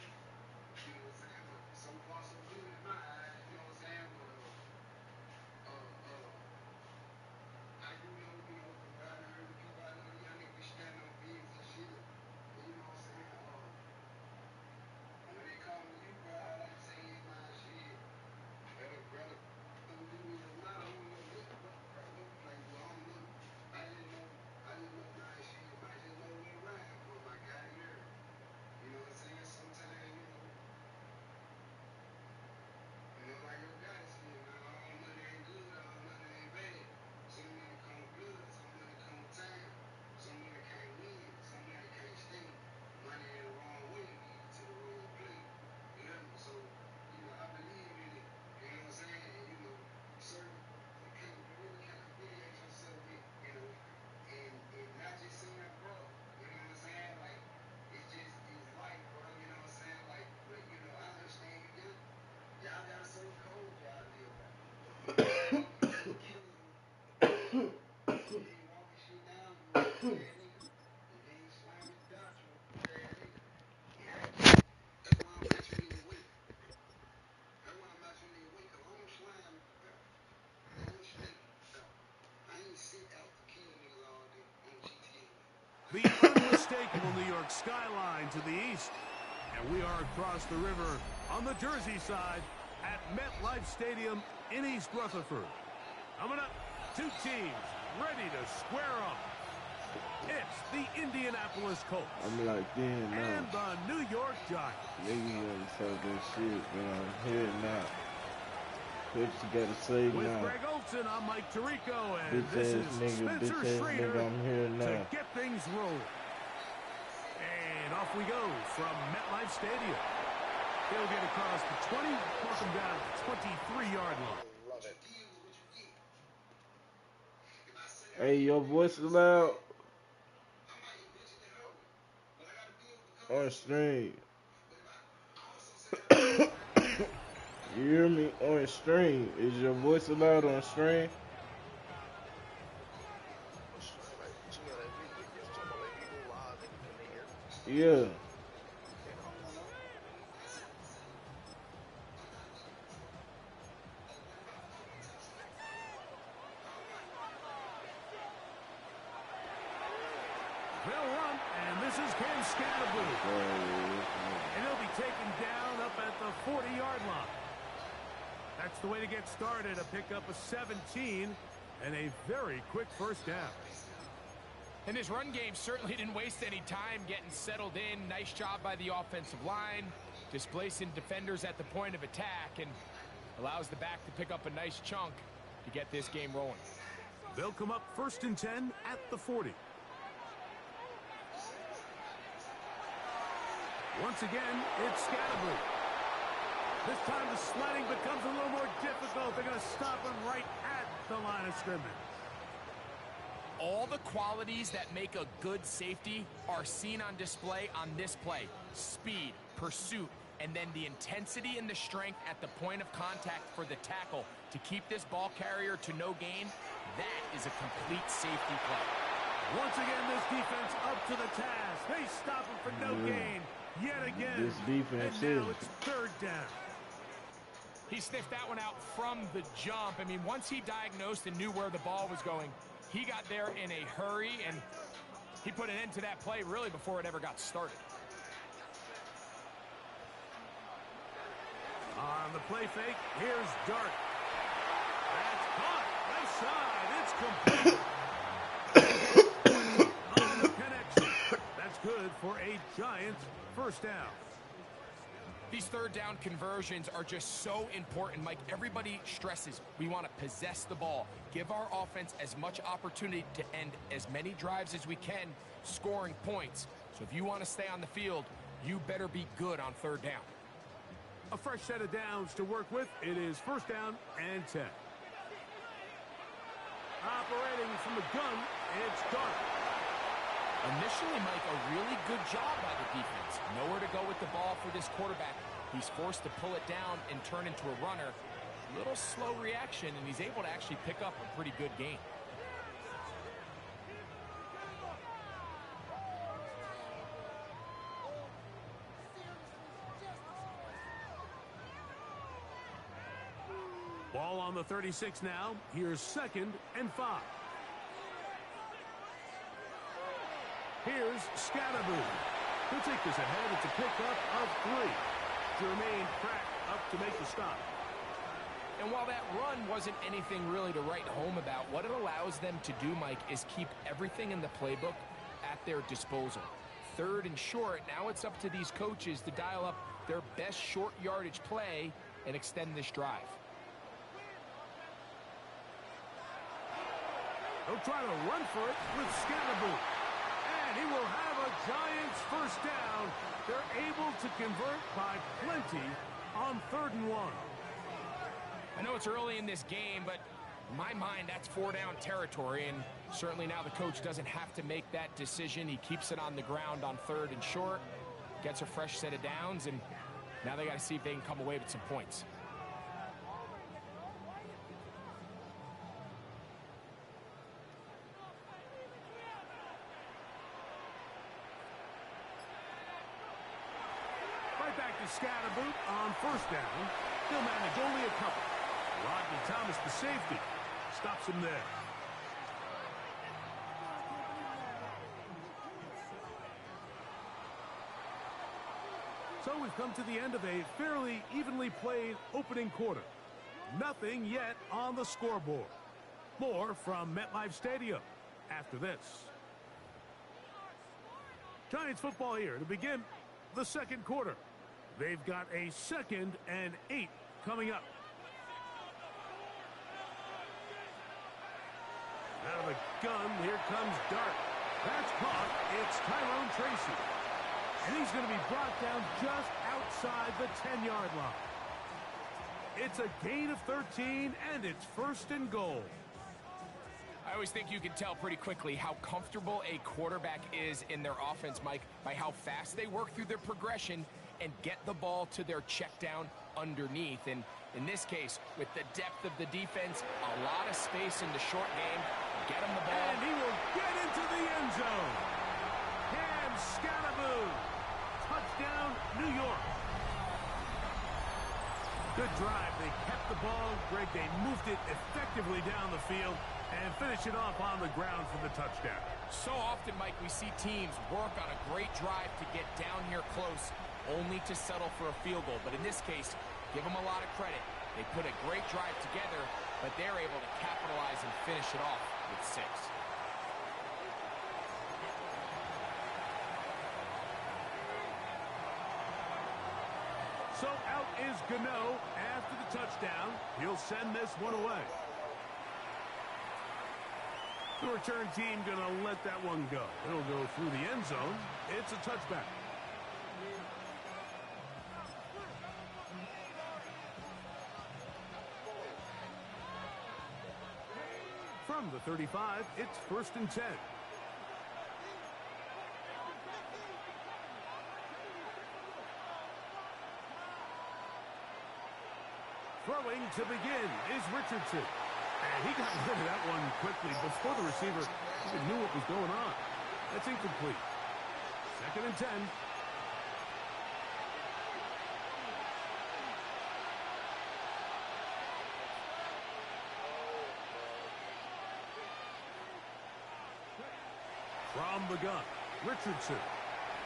to the east. And we are across the river on the Jersey side at MetLife Stadium in East Rutherford. Coming up, two teams ready to square off. It's the Indianapolis Colts. I'm like, damn, now. And the New York Giants. Niggas gotta talk that shit, man. I'm here now. Bitch, you gotta say With now. Greg Olson, I'm Mike Tirico, and Bitch this ass is nigga, Spencer bitch ass Schrader nigga, I'm here now. to get things rolling. And off we go from MetLife Stadium. He'll get across the 20, mark him down at the 23-yard line. Love it. Hey, your voice is loud. On stream. You hear me? On stream. Is your voice allowed on stream? Yeah. They'll run, and this is Ken Scatterboo. And he'll be taken down up at the 40-yard line. That's the way to get started, a pickup of 17 and a very quick first down. And this run game certainly didn't waste any time getting settled in. Nice job by the offensive line, displacing defenders at the point of attack, and allows the back to pick up a nice chunk to get this game rolling. They'll come up 1st and 10 at the 40. Once again, it's Scatterboo. This time the sledding becomes a little more difficult. They're going to stop him right at the line of scrimmage. All the qualities that make a good safety are seen on display on this play. Speed, pursuit, and then the intensity and the strength at the point of contact for the tackle to keep this ball carrier to no gain. That is a complete safety play. Once again, this defense up to the task. They stop him for no gain yet again. This defense and now is. it's 3rd down. He sniffed that one out from the jump. I mean, once he diagnosed and knew where the ball was going, he got there in a hurry, and he put an end to that play really before it ever got started. On the play fake, here's Dart. That's caught. Left side. It's complete. On the connection. That's good for a Giants first down. These 3rd down conversions are just so important, Mike. Everybody stresses we want to possess the ball, give our offense as much opportunity to end as many drives as we can, scoring points. So if you want to stay on the field, you better be good on 3rd down. A fresh set of downs to work with. It is 1st down and 10. Operating from the gun, it's Dart. Initially, Mike, a really good job by the defense. Nowhere to go with the ball for this quarterback. He's forced to pull it down and turn into a runner. A little slow reaction, and he's able to actually pick up a pretty good gain. Ball on the 36 now. Here's 2nd and 5. Here's Scatterboo. He'll take this ahead. It's a pickup of 3. Jermaine Pratt up to make the stop. And while that run wasn't anything really to write home about, what it allows them to do, Mike, is keep everything in the playbook at their disposal. 3rd and short, now it's up to these coaches to dial up their best short yardage play and extend this drive. They'll try to run for it with Scatterboo. And he will have a Giants first down. They're able to convert by plenty on 3rd and 1. I know it's early in this game, but in my mind, that's 4-down territory, and certainly now the coach doesn't have to make that decision. He keeps it on the ground on 3rd and short, gets a fresh set of downs, and now they got to see if they can come away with some points. Back to Scatterboo on 1st down. He'll manage only a couple. Rodney Thomas, the safety, stops him there. So we've come to the end of a fairly evenly played opening quarter. Nothing yet on the scoreboard. More from MetLife Stadium after this. Giants football here to begin the second quarter. They've got a 2nd and 8 coming up. Out of the gun, here comes Dart. That's caught. It's Tyrone Tracy. And he's going to be brought down just outside the 10-yard line. It's a gain of 13, and it's 1st and goal. I always think you can tell pretty quickly how comfortable a quarterback is in their offense, Mike, by how fast they work through their progression and get the ball to their check down underneath. And in this case, with the depth of the defense, a lot of space in the short game. Get him the ball. And he will get into the end zone. Cam Scalaboo. Touchdown, New York. Good drive. They kept the ball. Greg, they moved it effectively down the field and finish it off on the ground for the touchdown. So often, Mike, we see teams work on a great drive to get down here close, only to settle for a field goal. But in this case, give them a lot of credit. They put a great drive together, but they're able to capitalize and finish it off with 6. So out is Gano after the touchdown. He'll send this one away. The return team going to let that one go. It'll go through the end zone. It's a touchback. From the 35, it's 1st and 10. Throwing to begin is Richardson. And he got rid of that one quickly before the receiver even knew what was going on. That's incomplete. 2nd and 10. From the gun, Richardson.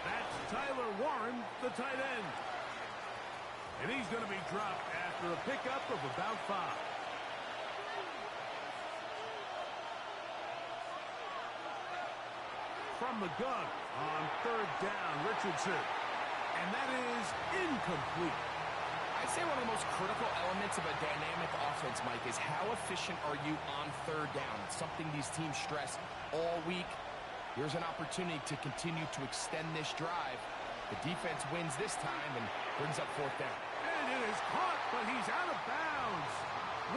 That's Tyler Warren, the tight end. And he's going to be dropped after a pickup of about 5. From the gun on 3rd down, Richardson. And that is incomplete. I'd say one of the most critical elements of a dynamic offense, Mike, is how efficient are you on 3rd down? It's something these teams stress all week. Here's an opportunity to continue to extend this drive. The defense wins this time and brings up 4th down. And it is caught, but he's out of bounds.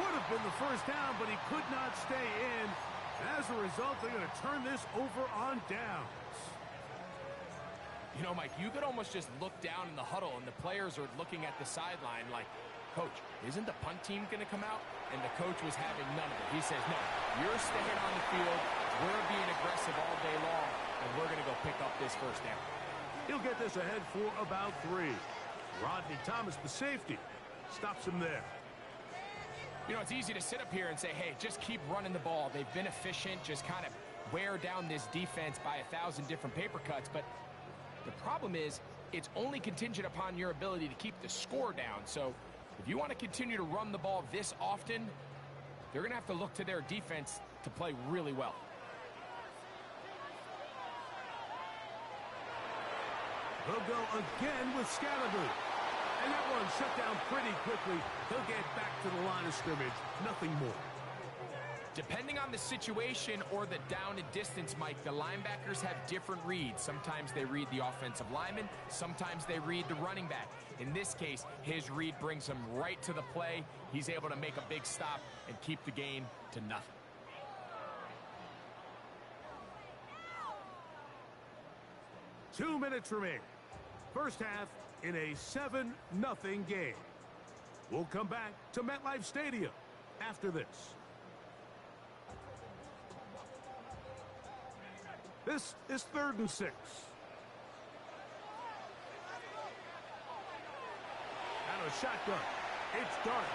Would have been the 1st down, but he could not stay in. As a result, they're going to turn this over on downs. You know, Mike, you could almost just look down in the huddle, and the players are looking at the sideline like, Coach, isn't the punt team going to come out? And the coach was having none of it. He says, no, you're staying on the field. We're being aggressive all day long, and we're going to go pick up this 1st down. He'll get this ahead for about 3. Rodney Thomas, the safety, stops him there. You know, it's easy to sit up here and say, hey, just keep running the ball. They've been efficient, just kind of wear down this defense by 1,000 different paper cuts. But the problem is it's only contingent upon your ability to keep the score down. So if you want to continue to run the ball this often, they're going to have to look to their defense to play really well. They'll go again with Scalaboo. And that one shut down pretty quickly. He'll get back to the line of scrimmage. Nothing more. Depending on the situation or the down and distance, Mike, the linebackers have different reads. Sometimes they read the offensive lineman. Sometimes they read the running back. In this case, his read brings him right to the play. He's able to make a big stop and keep the game to nothing. Two minutes remaining. First half in a 7-0 game. We'll come back to MetLife Stadium after this. This is 3rd and 6. Out of shotgun. It's Dart.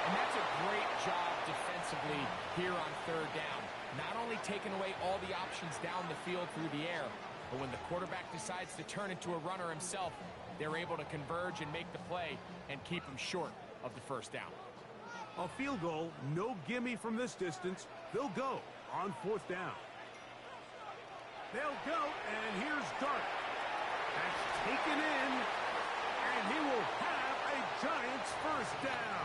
And that's a great job defensively here on 3rd down. Not only taking away all the options down the field through the air, But when the quarterback decides to turn into a runner himself, they're able to converge and make the play and keep him short of the first down. A field goal, no gimme from this distance. They'll go on 4th down. They'll go, and here's Dart. That's taken in, and he will have a Giants first down.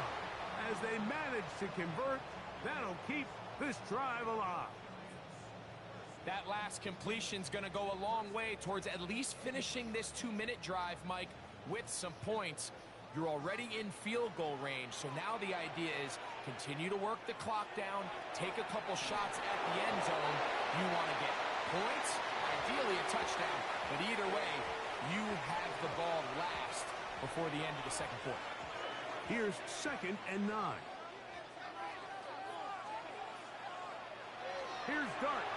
As they manage to convert, that'll keep this drive alive. That last completion's going to go a long way towards at least finishing this 2-minute drive, Mike, with some points. You're already in field goal range, so now the idea is continue to work the clock down, take a couple shots at the end zone. You want to get points, ideally a touchdown, but either way, you have the ball last before the end of the second quarter. Here's 2nd and 9. Here's Dart.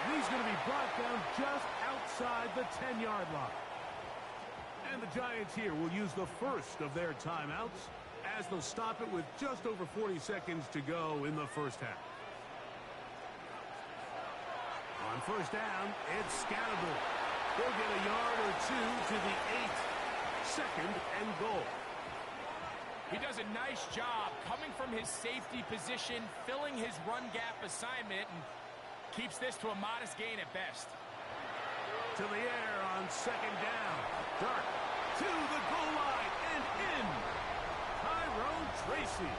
And he's going to be brought down just outside the 10-yard line. And the Giants here will use the first of their timeouts as they'll stop it with just over 40 seconds to go in the first half. On first down, it's Scatterable. They'll get a yard or two to the 8. 2nd and goal. He does a nice job coming from his safety position, filling his run gap assignment, and keeps this to a modest gain at best. To the air on 2nd down. Dart to the goal line and in. Tyrone Tracy.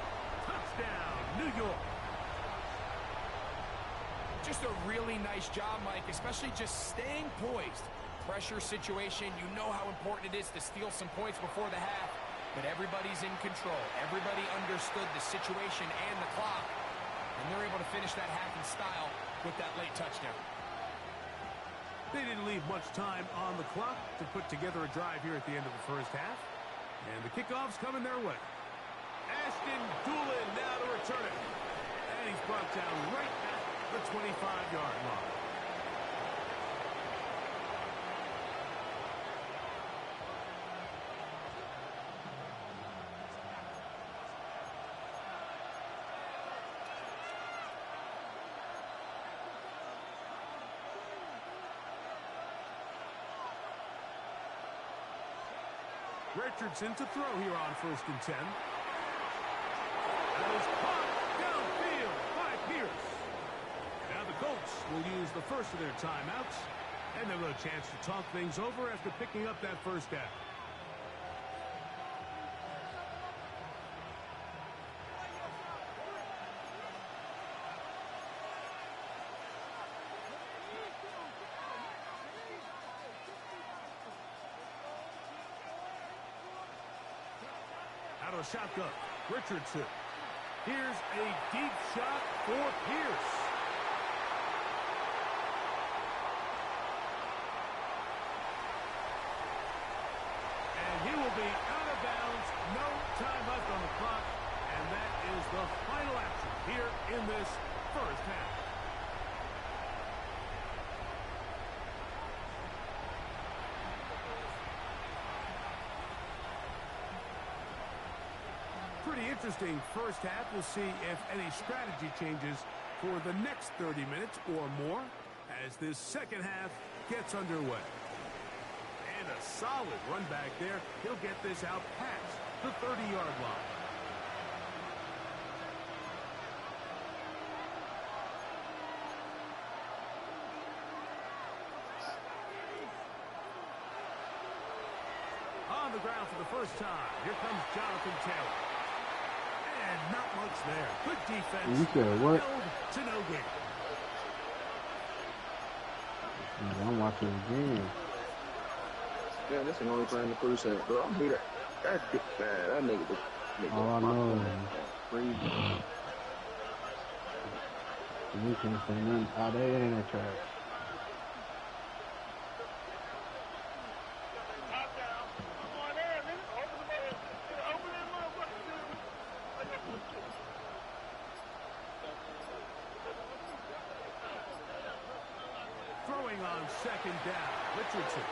Touchdown, New York. Just a really nice job, Mike, especially just staying poised. Pressure situation, you know how important it is to steal some points before the half, but everybody's in control. Everybody understood the situation and the clock, and they're able to finish that half in style with that late touchdown. They didn't leave much time on the clock to put together a drive here at the end of the first half, and the kickoff's coming their way. Ashton Doolin now to return it, and he's brought down right at the 25-yard line. Richardson to throw here on 1st and 10. That is caught downfield by Pierce. Now the Colts will use the first of their timeouts, and they'll have a chance to talk things over after picking up that first down. Out of the shotgun, Richardson. Here's a deep shot for Pierce. And he will be out of bounds. No time left on the clock. And that is the final action here in this first half. Pretty interesting first half. We'll see if any strategy changes for the next 30 minutes or more as this second half gets underway. And a solid run back there. He'll get this out past the 30-yard line. On the ground for the first time, here comes Jonathan Taylor. And not much there. Good defense. You said what? To no gain. I'm watching the game. Yeah, this ain't only playing the first half, bro. I hate that. That nigga. All I know is crazy. you can't say nothing. Oh, they ain't that trash. Throwing on second down, Richardson.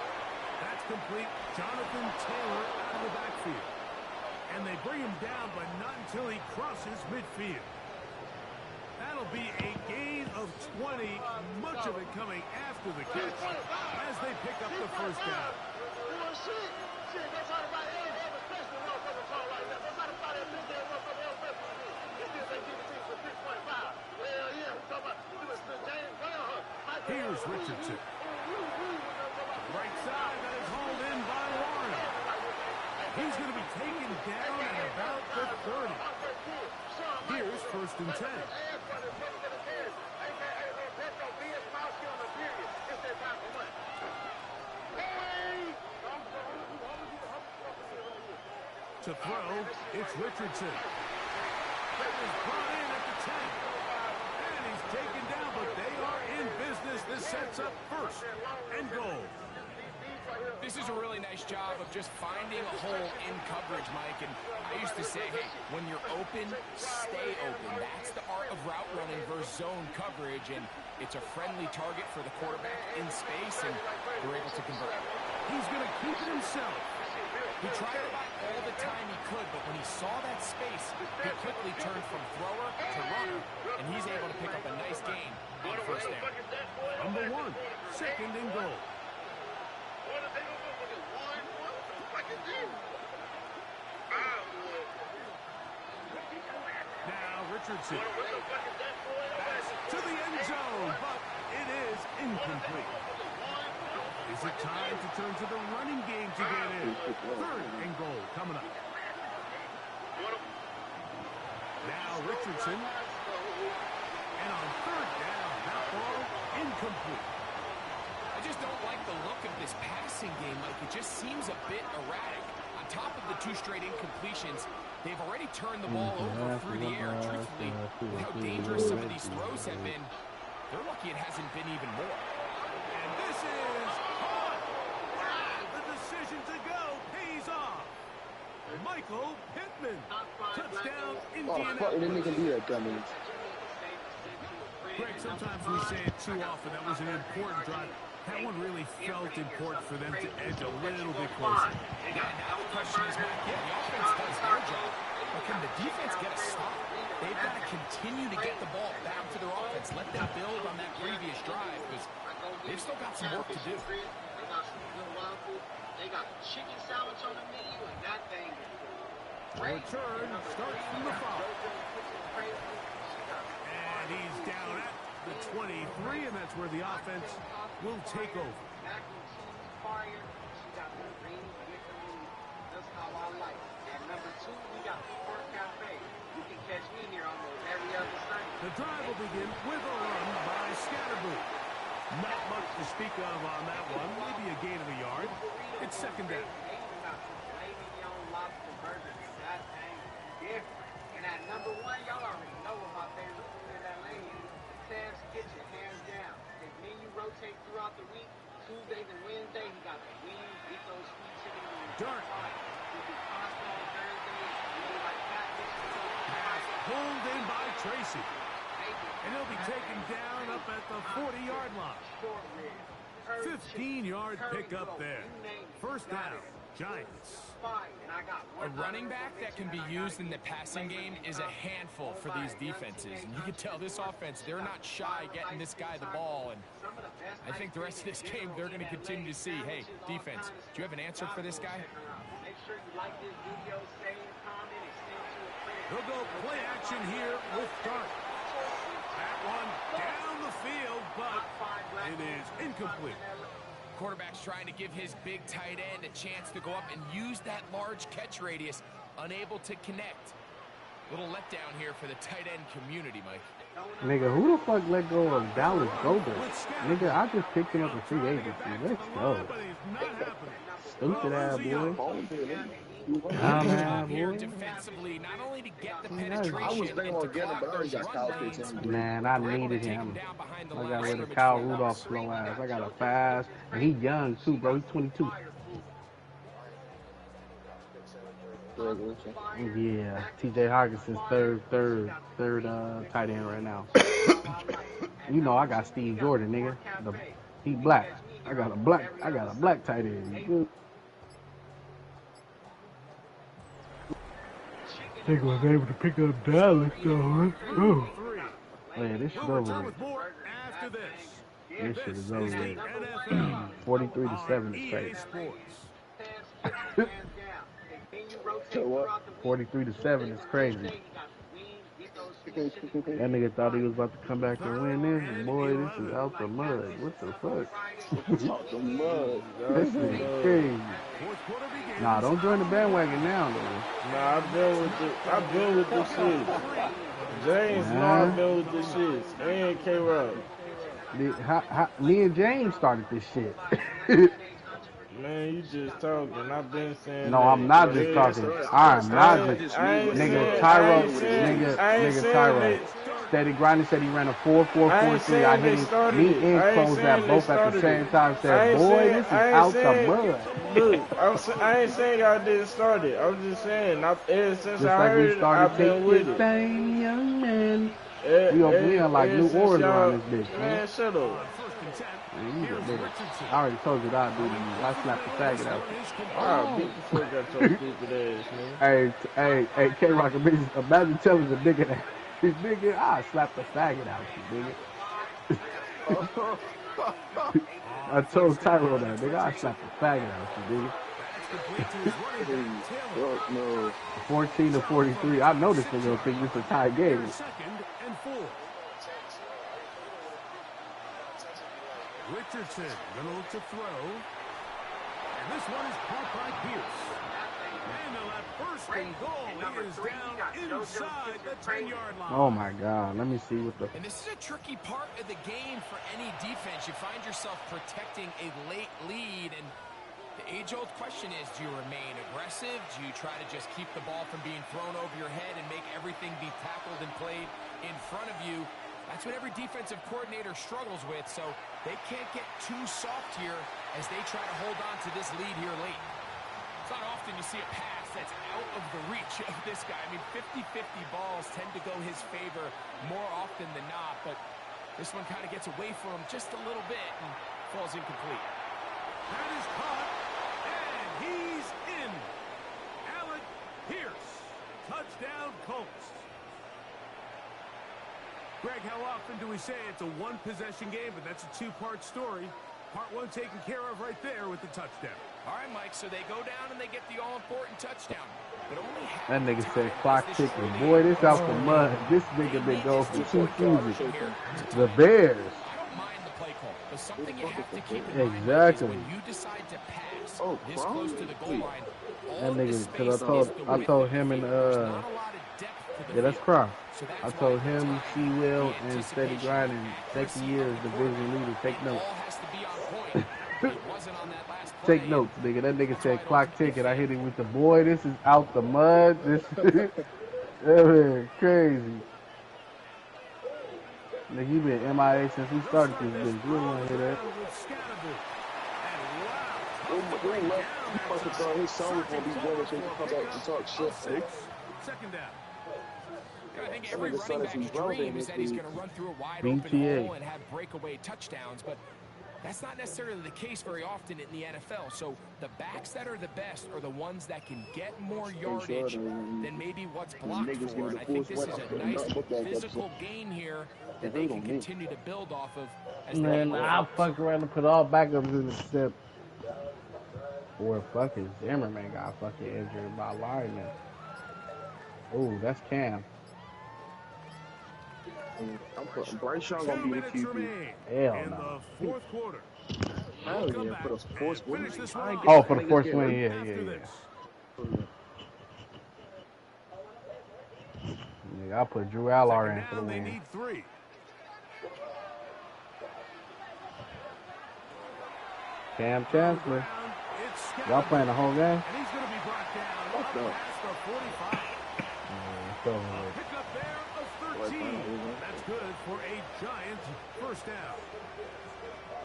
That's complete. Jonathan Taylor out of the backfield. And they bring him down, but not until he crosses midfield. That'll That'll be a gain of 20, much of it coming after the catch as they pick up the first down. Here's Richardson. Right side, that is hauled in by Warren. He's going to be taken down at about the 30. Here's 1st and 10. To throw, it's Richardson. That was brought in at the 10. And he's taken down, but they are in business. This sets up 1st and goal. This is a really nice job of just finding a hole in coverage, Mike. And I used to say, hey, when you're open, stay open. That's the art of route running versus zone coverage. And it's a friendly target for the quarterback in space, and they're able to convert. He's going to keep it himself. He tried to buy all the time he could, but when he saw that space, he quickly turned from thrower to runner, and he's able to pick up a nice gain on 1st down. Number 1, 2nd and goal. Now Richardson. Pass to the end zone, but it is incomplete. Is it time to turn to the running game to get in? 3rd and goal coming up. Now Richardson. And on 3rd down, that ball incomplete. I just don't like the look of this passing game, Mike. It just seems a bit erratic. On top of the 2 straight incompletions, they've already turned the ball over through the air. Truthfully, with how dangerous some of these throws have been, they're lucky it hasn't been even more. And this is caught. The decision to go pays off. Michael Pittman. Touchdown, Indianapolis. Greg, sometimes we say it too often. That was an important drive. That one really felt important for them to edge a little bit closer. Now the question is, Mike, the offense does their job, but can the defense get a stop? They've got to continue to get the ball back to their offense. Let them build on that previous drive, because they've still got some work to do. They got chicken sandwich on the menu, and that thing. Return starts from the 5. And he's down at the 23, and that's where the offense will take over. That's how I like it. And number 2, we got Pork Cafe. You can catch me here almost every other Sunday. The drive will begin with a run by Scatterboo. Not much to speak of on that one. Maybe a gain of a yard. It's 2nd down. And at number 1, y'all already know what my favorite food in LA is. Sam's Kitchen, hands down. His menu rotates throughout the week. Tuesdays and Wednesdays, he got the wings, beef, those sweet chicken wings. Dark. We do pasta on Thursdays. We do like catfish. Pass pulled in by Tracy. And he'll be taken down up at the 40-yard line. 15-yard pickup there. 1st down, Giants. A running back that can be used in the passing game is a handful for these defenses. And you can tell this offense, they're not shy getting this guy the ball. And I think the rest of this game, they're going to continue to see, hey, defense, do you have an answer for this guy? Make sure you like this video, save, comment, and send to a friend. He'll go play action here with Dart. That one down the field, but it is incomplete. Quarterback's trying to give his big tight end a chance to go up and use that large catch radius, unable to connect. Little letdown here for the tight end community, Mike. Nigga, who the fuck let go of Dallas Goedert? Nigga, I just picked him up in free agency. Let's go. Stupid ass boy. Here defensively, not only to get the penetration and to block those run lanes. Man, I needed him. I got rid of Kyle Rudolph's slow ass. I got a fast, and he's young too, bro. He's 22. Yeah, T.J. Hawkinson's third tight end right now. You know I got Steve Jordan, nigga. He black. I got a black tight end. You good? They was able to pick up Dallas, though. Oh. Oh, yeah, this shit We'll over return with. with more after this. This shit is This over is the with. NFL 43-7 on is EA crazy. Sports. 43-7 is crazy. That nigga thought he was about to come back and win this, and boy, this is out the mud. What the fuck? Out the mud. This Out the is mud. crazy. Nah, don't join the bandwagon now, nigga. Nah, I've been with the shit. James know I've been with the shits. And K-Rock. Me and James started this shit. Man, you just talking. I've been saying No, that. I'm not just talking. I'm not just. Nigga, Tyro, nigga, Tyro. Steady grinding said he ran a 4.443. I hit him. Me and closed that both at the same time. Said, boy, this is out the mud. Look, I ain't saying y'all didn't start it. I'm just saying, ever since Just I like we heard it, started I've been with it. Thing, young man. We on like New Orleans around this bitch, man. Man, shut up. Man, you a nigga. I already told you that I'd do to you. I slapped the faggot out you. I'll beat the fuck out your stupid ass, man. Hey, K-Rock, imagine telling the nigga that. Nigga, I slapped the faggot out you, nigga. I told Tyro that, nigga, I slapped the faggot out you, nigga. No. 14-43. I know this nigga don't think this is a tie game. Richardson gonna look to throw. And this one is caught by Pierce. And that first and goal, he is down inside the 10-yard line. Oh my God, let me see what the... And this is a tricky part of the game for any defense. You find yourself protecting a late lead, and the age-old question is, do you remain aggressive? Do you try to just keep the ball from being thrown over your head and make everything be tackled and played in front of you? That's what every defensive coordinator struggles with, so they can't get too soft here as they try to hold on to this lead here late. It's not often you see a pass that's out of the reach of this guy. I mean, 50-50 balls tend to go his favor more often than not, but this one kind of gets away from him just a little bit and falls incomplete. That is caught, and he's in. Alec Pierce, touchdown Colts. Greg, how often do we say it's a one-possession game, but that's a two-part story? Part one taken care of right there with the touchdown. All right, Mike, so they go down and they get the all-important touchdown. But only that nigga said clock ticking. Boy, this out the mud. This nigga been going for 2 seasons. The Bears. I don't mind the play call, but something you have to keep in mind exactly. is when you decide to pass this close to the goal line, that nigga, because I told him and yeah, that's Cross. I told him, She Will, and Steady Grinding, second year as division leader. Take notes. Take notes, nigga. That nigga said clock ticket. I hit him with the boy. This is out the mud. This is crazy. Nigga, you been MIA since we started this bitch. You don't want to hear that. His son was going to be going to come back and talk shit. Second down. I think every running back's dream is that he's going to run through a wide open hole and have breakaway touchdowns, but that's not necessarily the case very often in the NFL. So the backs that are the best are the ones that can get more yardage than maybe what's blocked for. And I think this is a nice physical gain here that they can continue to build off of. Man, I'll fuck around and put all backups in the step. Or fucking Zimmerman got fucking injured by lineman. Oh, that's Cam. Bryce Young gonna be the QB. Hell no. The fourth quarter. Hell yeah, for the fourth win. Oh, for the fourth win, yeah. Nigga, I put Drew Allard in for the win. Need 3. Cam Chancellor. Y'all playing the whole game? And he's going to be brought down past the 45. Pick up there of 13. That's good for a giant first down.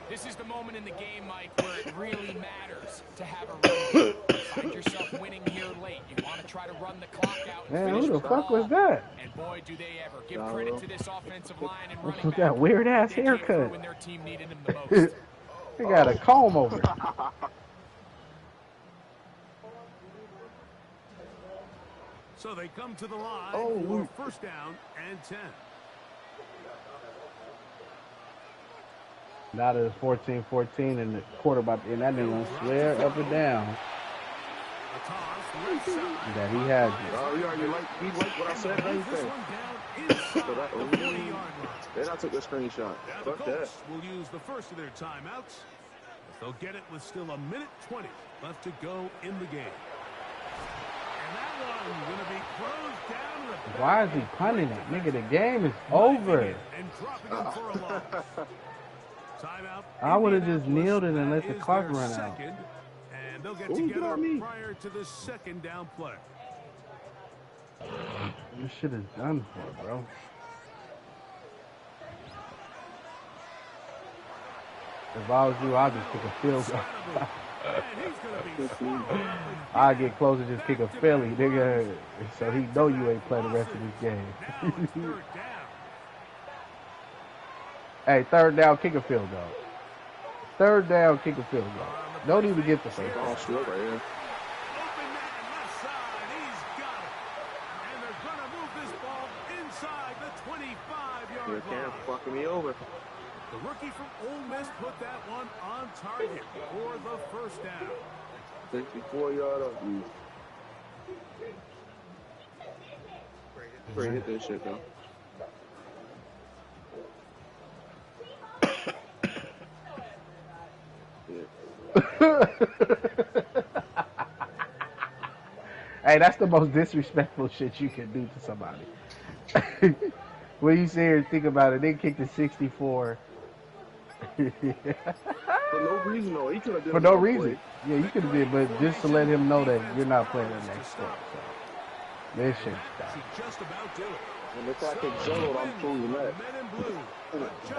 This is the moment in the game, Mike, where it really matters to have a run. Find yourself winning here late. You want to try to run the clock out. Man, who the fuck was that? And boy, do they ever. Give credit to this offensive line and running back. That weird ass haircut. When their team needed him the most. He got a comb over. So they come to the line for first down and 10. Now that it's 14-14 and the quarterback, and that nigga gonna swear up and down that he had you. Oh, he liked what I said and everything. Then I took a screenshot. Fuck that. Will use the first of their timeouts. They'll get it with still a minute 20 left to go in the game. And that one going to be closed down. Why is he punting it? Nigga, the game is over. And dropping him for a loss. Timeout. I would have just kneeled it and let the clock run out. And they'll get together prior to the second down play. This shit is done for, bro. If I was you, I'd just kick a field goal. I'd get close and just kick a Philly, nigga, so he know you ain't playing the rest of this game. Hey, third down, kick a field goal. Third down, kick a field goal. Don't even get the first down. Open man, left side, he's got it. And they're going to move this ball inside the 25-yard line. You can't fuck me over. The rookie from Ole Miss put that one on target for the first down. 64-yard up. Bring hit this shit though. Hey, that's the most disrespectful shit you can do to somebody. When you sit here and think about it, they kicked the 64. For no reason, though. He could have done For no reason. Yeah, you could have did, but just to let him know that you're not playing the next step. So, this shit's done. And if I could zone, I'm proving that.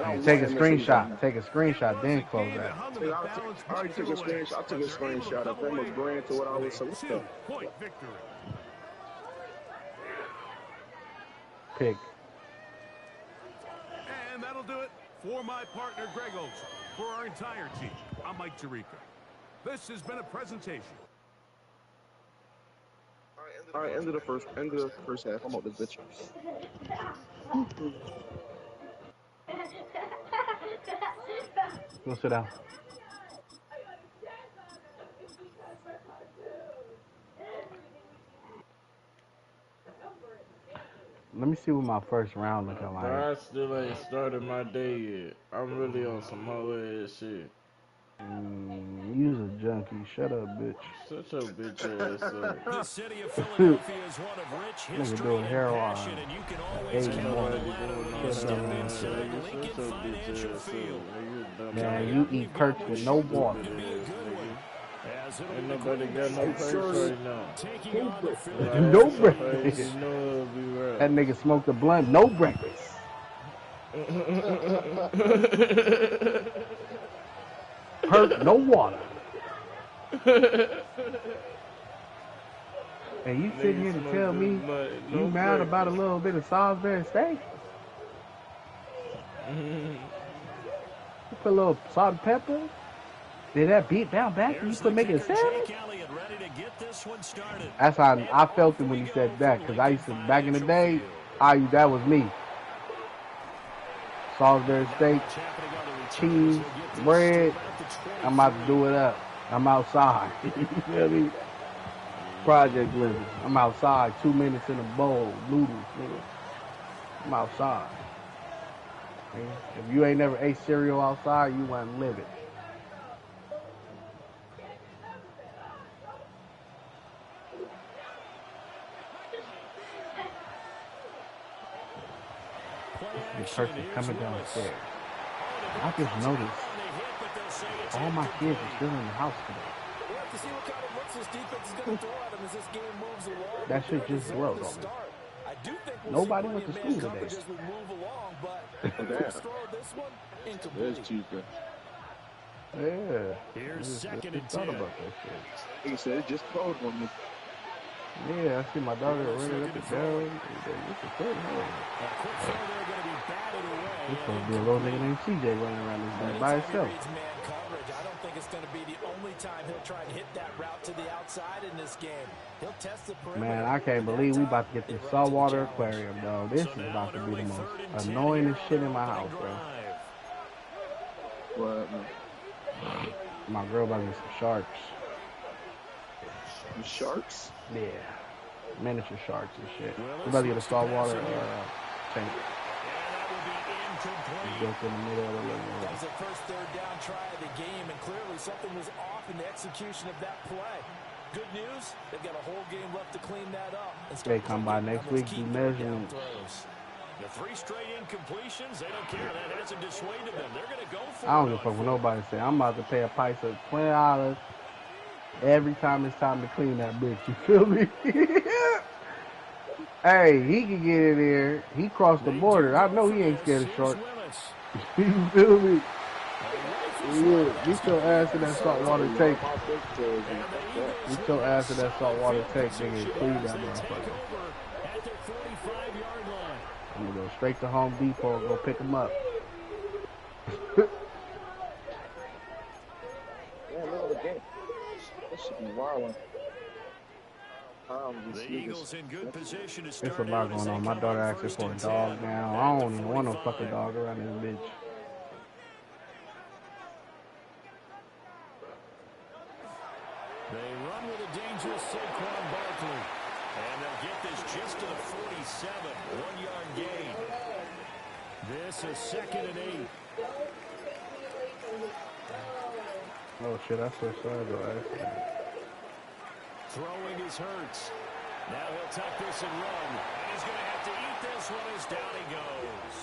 Hey, take a screenshot. Take a screenshot, then close that. I already took a screenshot. I took a screenshot of him agreeing to what I was saying. Point victory. Pick. And that'll do it for my partner, Greg Olson. For our entire team, I'm Mike Tirico. This has been a presentation. All right, end of the first half. I'm out this bitch. Go sit down. Let me see what my first round looking like. I still ain't started my day yet. I'm really on some whole ass shit. You's a junkie. Shut up, bitch. Shut your bitch ass up. The city of Philadelphia is one of rich history and passion, and you can always count on the ladder when you step inside Lincoln Financial Field. Man, you eat perks with no water. Ain't nobody got no perks right now. No breakfast. That nigga smoked a blunt. No breakfast. Perk, no water. And you sitting here to tell me you mad about a little bit of Salisbury steak? You put a little salt and pepper? Did that beat down back and you could make it a sandwich? That's how I felt it when he said that, because I used to, back in the day, that was me. Salisbury steak, cheese, bread, I'm about to do it up. I'm outside. You feel me? Project living. I'm outside, 2 minutes in a bowl, noodles, nigga. I'm outside. If you ain't never ate cereal outside, you wasn't living. This person coming downstairs. I just noticed all my kids are still in the house today. That shit just broke on me. Nobody went to school today. It's Tuesday. Yeah. Here's second and 10. Thought about that shit. He said it just closed on me. Yeah, I see my daughter running up and down. This is good. This supposed to be a little nigga named CJ running around this thing by himself. I don't think it's going to be the only time he'll try and hit that route to the outside in this game. He'll test the perimeter. Man, I can't believe we about to get this saltwater aquarium, dog. This is about to be the most annoyingest shit in my house, bro. What, man? My girl about to get some sharks. The sharks? Yeah. Miniature sharks and shit. We about to get a saltwater tank. Built in the middle of the living room. That was the first third down try of the game, and clearly something was off in the execution of that play. Good news, they've got a whole game left to clean that up. They come by next week, do measurements. The 3 straight incompletions, they don't care. That hasn't dissuaded them. They're going to go for it. I don't give a fuck what nobody say. I'm about to pay a price of $20 every time it's time to clean that bitch. You feel me? Hey, he can get in there. He crossed the border. I know he ain't scared of sharks. You feel me? Yeah, get your ass in that saltwater tank. Get your ass in that saltwater tank, nigga, and clean that motherfucker. I'm gonna go straight to Home Depot and go pick him up. Yeah, look at the game. This should be wild. The Eagles in good position to start. There's a lot going on. My daughter asking for a dog now. I don't even want no fucking dog around this bitch. They run with a dangerous Saquon Barkley. And they'll get this just to the 47. 1-yard gain. This is 2nd and 8. Oh shit, I switched sides on accident. Throwing is Hurts. Now he'll tuck this and run. And he's going to have to eat this one as down he goes.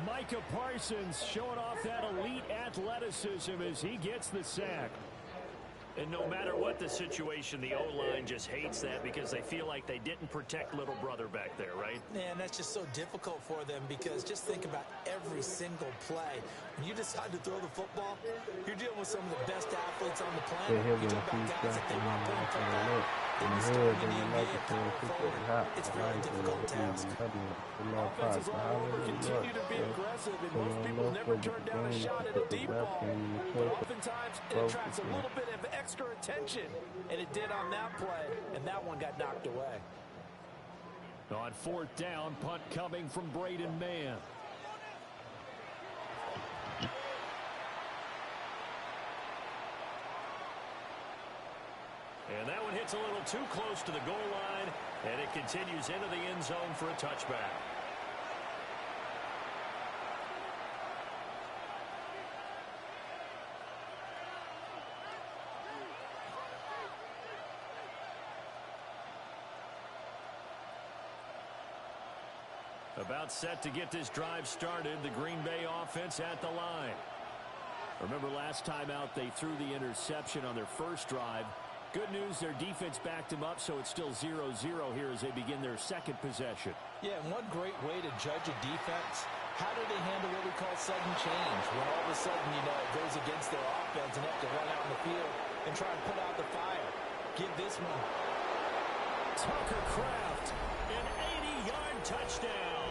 Micah Parsons showing off that elite athleticism as he gets the sack. And no matter what the situation, the O-line just hates that because they feel like they didn't protect little brother back there, right? Man, that's just so difficult for them because just think about every single play. When you decide to throw the football, you're dealing with some of the best athletes on the planet. You talk about guys that they want to put football. Then you start in the NBA and power forward. It's very difficult task. Offenses all over continue to be aggressive, and most people never turn down a shot at a deep ball. But oftentimes, it attracts a little bit of extra attention, and it did on that play, and that one got knocked away. On 4th down, punt coming from Braden Mann. And that one hits a little too close to the goal line, and it continues into the end zone for a touchback. About set to get this drive started, the Green Bay offense at the line. Remember last time out they threw the interception on their first drive. Good news, their defense backed them up, so it's still 0-0 here as they begin their second possession. Yeah, and one great way to judge a defense, how do they handle what we call sudden change? When all of a sudden, you know, it goes against their offense and have to run out in the field and try and put out the fire. Give this one. Tucker Kraft, an 80-yard touchdown.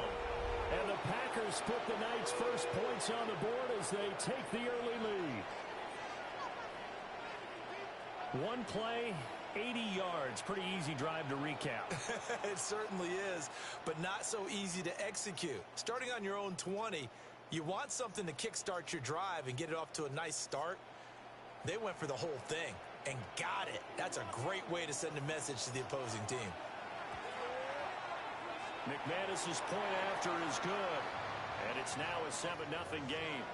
And the Packers put the Knights' first points on the board as they take the early lead. One play, 80 yards. Pretty easy drive to recap. It certainly is, but not so easy to execute. Starting on your own 20, you want something to kickstart your drive and get it off to a nice start. They went for the whole thing and got it. That's a great way to send a message to the opposing team. McManus's point after is good, and it's now a 7-0 game.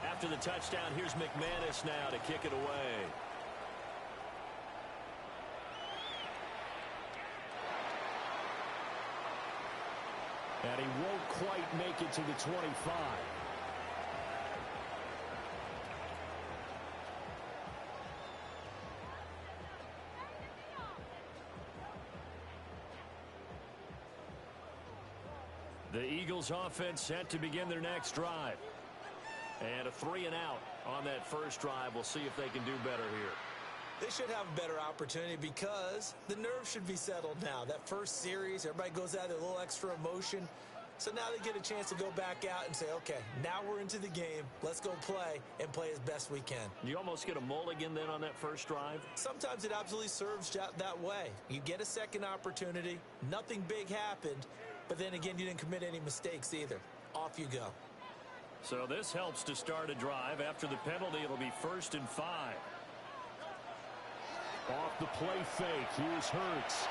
After the touchdown, here's McManus now to kick it away. And he won't quite make it to the 25. The Eagles offense set to begin their next drive. And a 3-and-out on that first drive. We'll see if they can do better here. They should have a better opportunity because the nerves should be settled now. That first series, everybody goes out with a little extra emotion. So now they get a chance to go back out and say, okay, now we're into the game. Let's go play and play as best we can. You almost get a mulligan then on that first drive? Sometimes it absolutely serves that way. You get a second opportunity. Nothing big happened. But then again, you didn't commit any mistakes either. Off you go. So this helps to start a drive. After the penalty, it'll be 1st and 5. Off the play fake. Here's Hurts.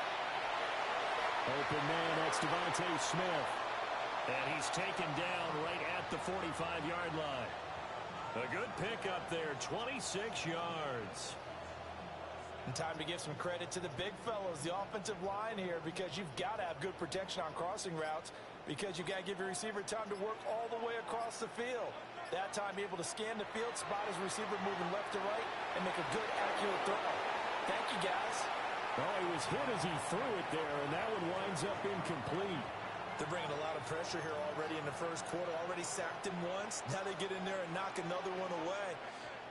Open man, that's Devontae Smith. And he's taken down right at the 45-yard line. A good pickup there, 26 yards. And time to give some credit to the big fellows, the offensive line here, because you've got to have good protection on crossing routes, because you've got to give your receiver time to work all the way across the field. That time, able to scan the field, spot his receiver moving left to right, and make a good, accurate throw. Thank you, guys. Well, he was hit as he threw it there, and that one winds up incomplete. They're bringing a lot of pressure here already in the first quarter. Already sacked him once. Now they get in there and knock another one away.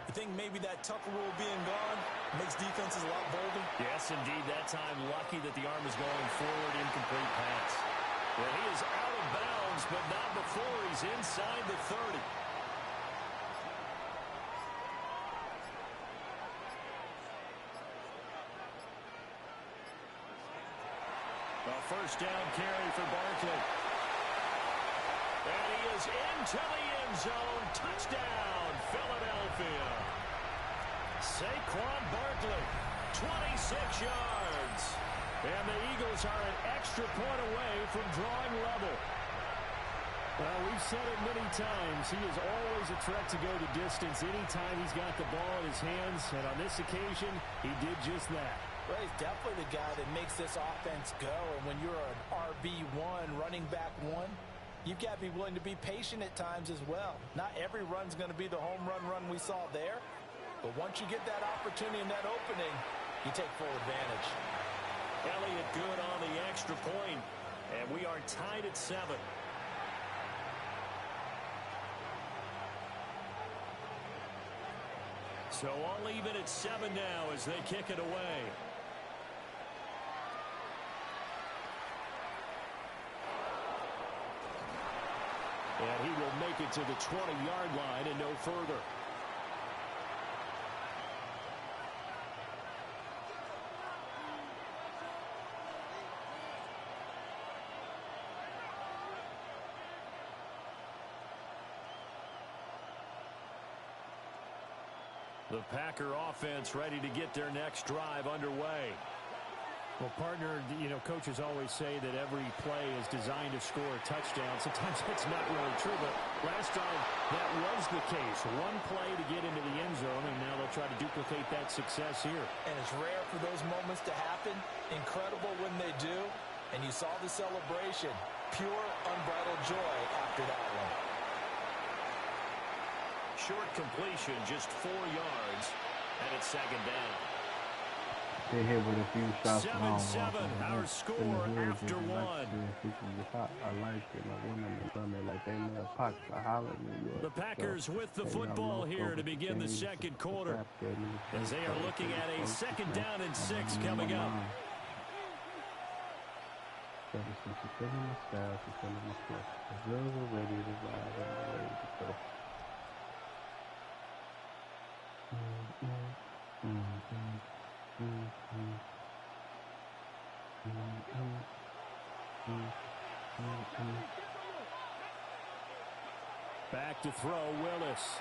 You think maybe that Tucker rule being gone makes defenses a lot bolder? Yes, indeed. That time, lucky that the arm is going forward. Incomplete pass. Well, he is out of bounds, but not before he's inside the 30. A first down carry for Barkley. And he is into the end zone. Touchdown, Philadelphia. Saquon Barkley, 26 yards. And the Eagles are an extra point away from drawing level. Well, we've said it many times. He is always a threat to go the distance anytime he's got the ball in his hands. And on this occasion, he did just that. Well, he's definitely the guy that makes this offense go. And when you're an RB1, running back one, you've got to be willing to be patient at times as well. Not every run's going to be the home run we saw there. But once you get that opportunity and that opening, you take full advantage. Elliott good on the extra point. And we are tied at 7. So all even at 7 now as they kick it away. And he will make it to the 20-yard line and no further. The Packer offense ready to get their next drive underway. Well, partner, you know, coaches always say that every play is designed to score a touchdown. Sometimes that's not really true, but last time that was the case. One play to get into the end zone, and now they'll try to duplicate that success here. And it's rare for those moments to happen. Incredible when they do. And you saw the celebration. Pure, unbridled joy after that one. Short completion, just 4 yards, and it's 2nd down. They hit with a few shots. 7-7, our score after 1. I like it. Like one of them, like they love pots. I holler New York. The Packers with the football here to begin the second quarter, as they are looking at a 2nd down and 6 coming up. Back to throw, Willis.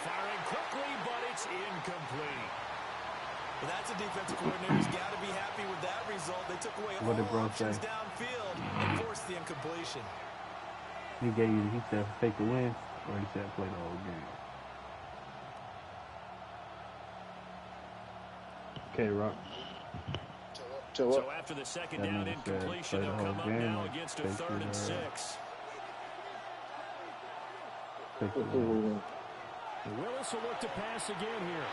Firing quickly, but it's incomplete. Well, that's a defensive coordinator who's got to be happy with that result. They took away all options downfield and forced the incompletion. He said take a win, or he said play the whole game. Okay, Rock. So after the 2nd down incompletion, they'll come up now against a 3rd and 6. Willis will look to pass again here.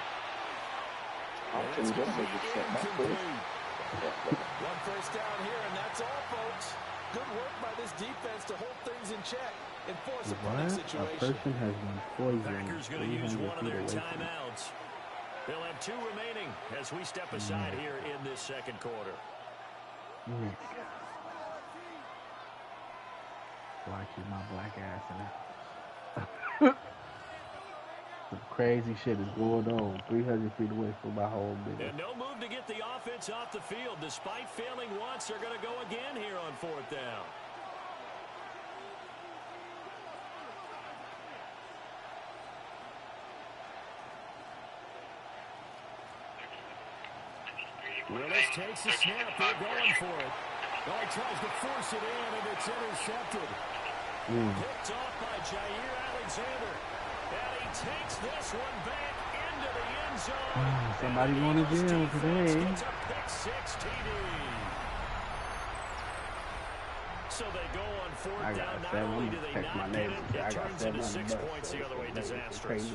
One first down here, and that's all, folks. Good work by this defense to hold things in check and force a punting situation. A person has been poisoned. Packers going to use one of their timeouts. They'll have 2 remaining as we step aside here in this second quarter. So I keep my black ass in there. Some crazy shit is going on 300 feet away from my home business. And no move to get the offense off the field. Despite failing once, they're going to go again here on 4th down. Willis takes the snap. They're going for it. Oh, he tries to force it in, and it's intercepted. Picked off by Jair Alexander. And he takes this one back into the end zone. Somebody going to jail today. Gets a pick 6 TD. So they go on 4th down. Not only do they not get it, it turns into 6 points the other way. Disastrous.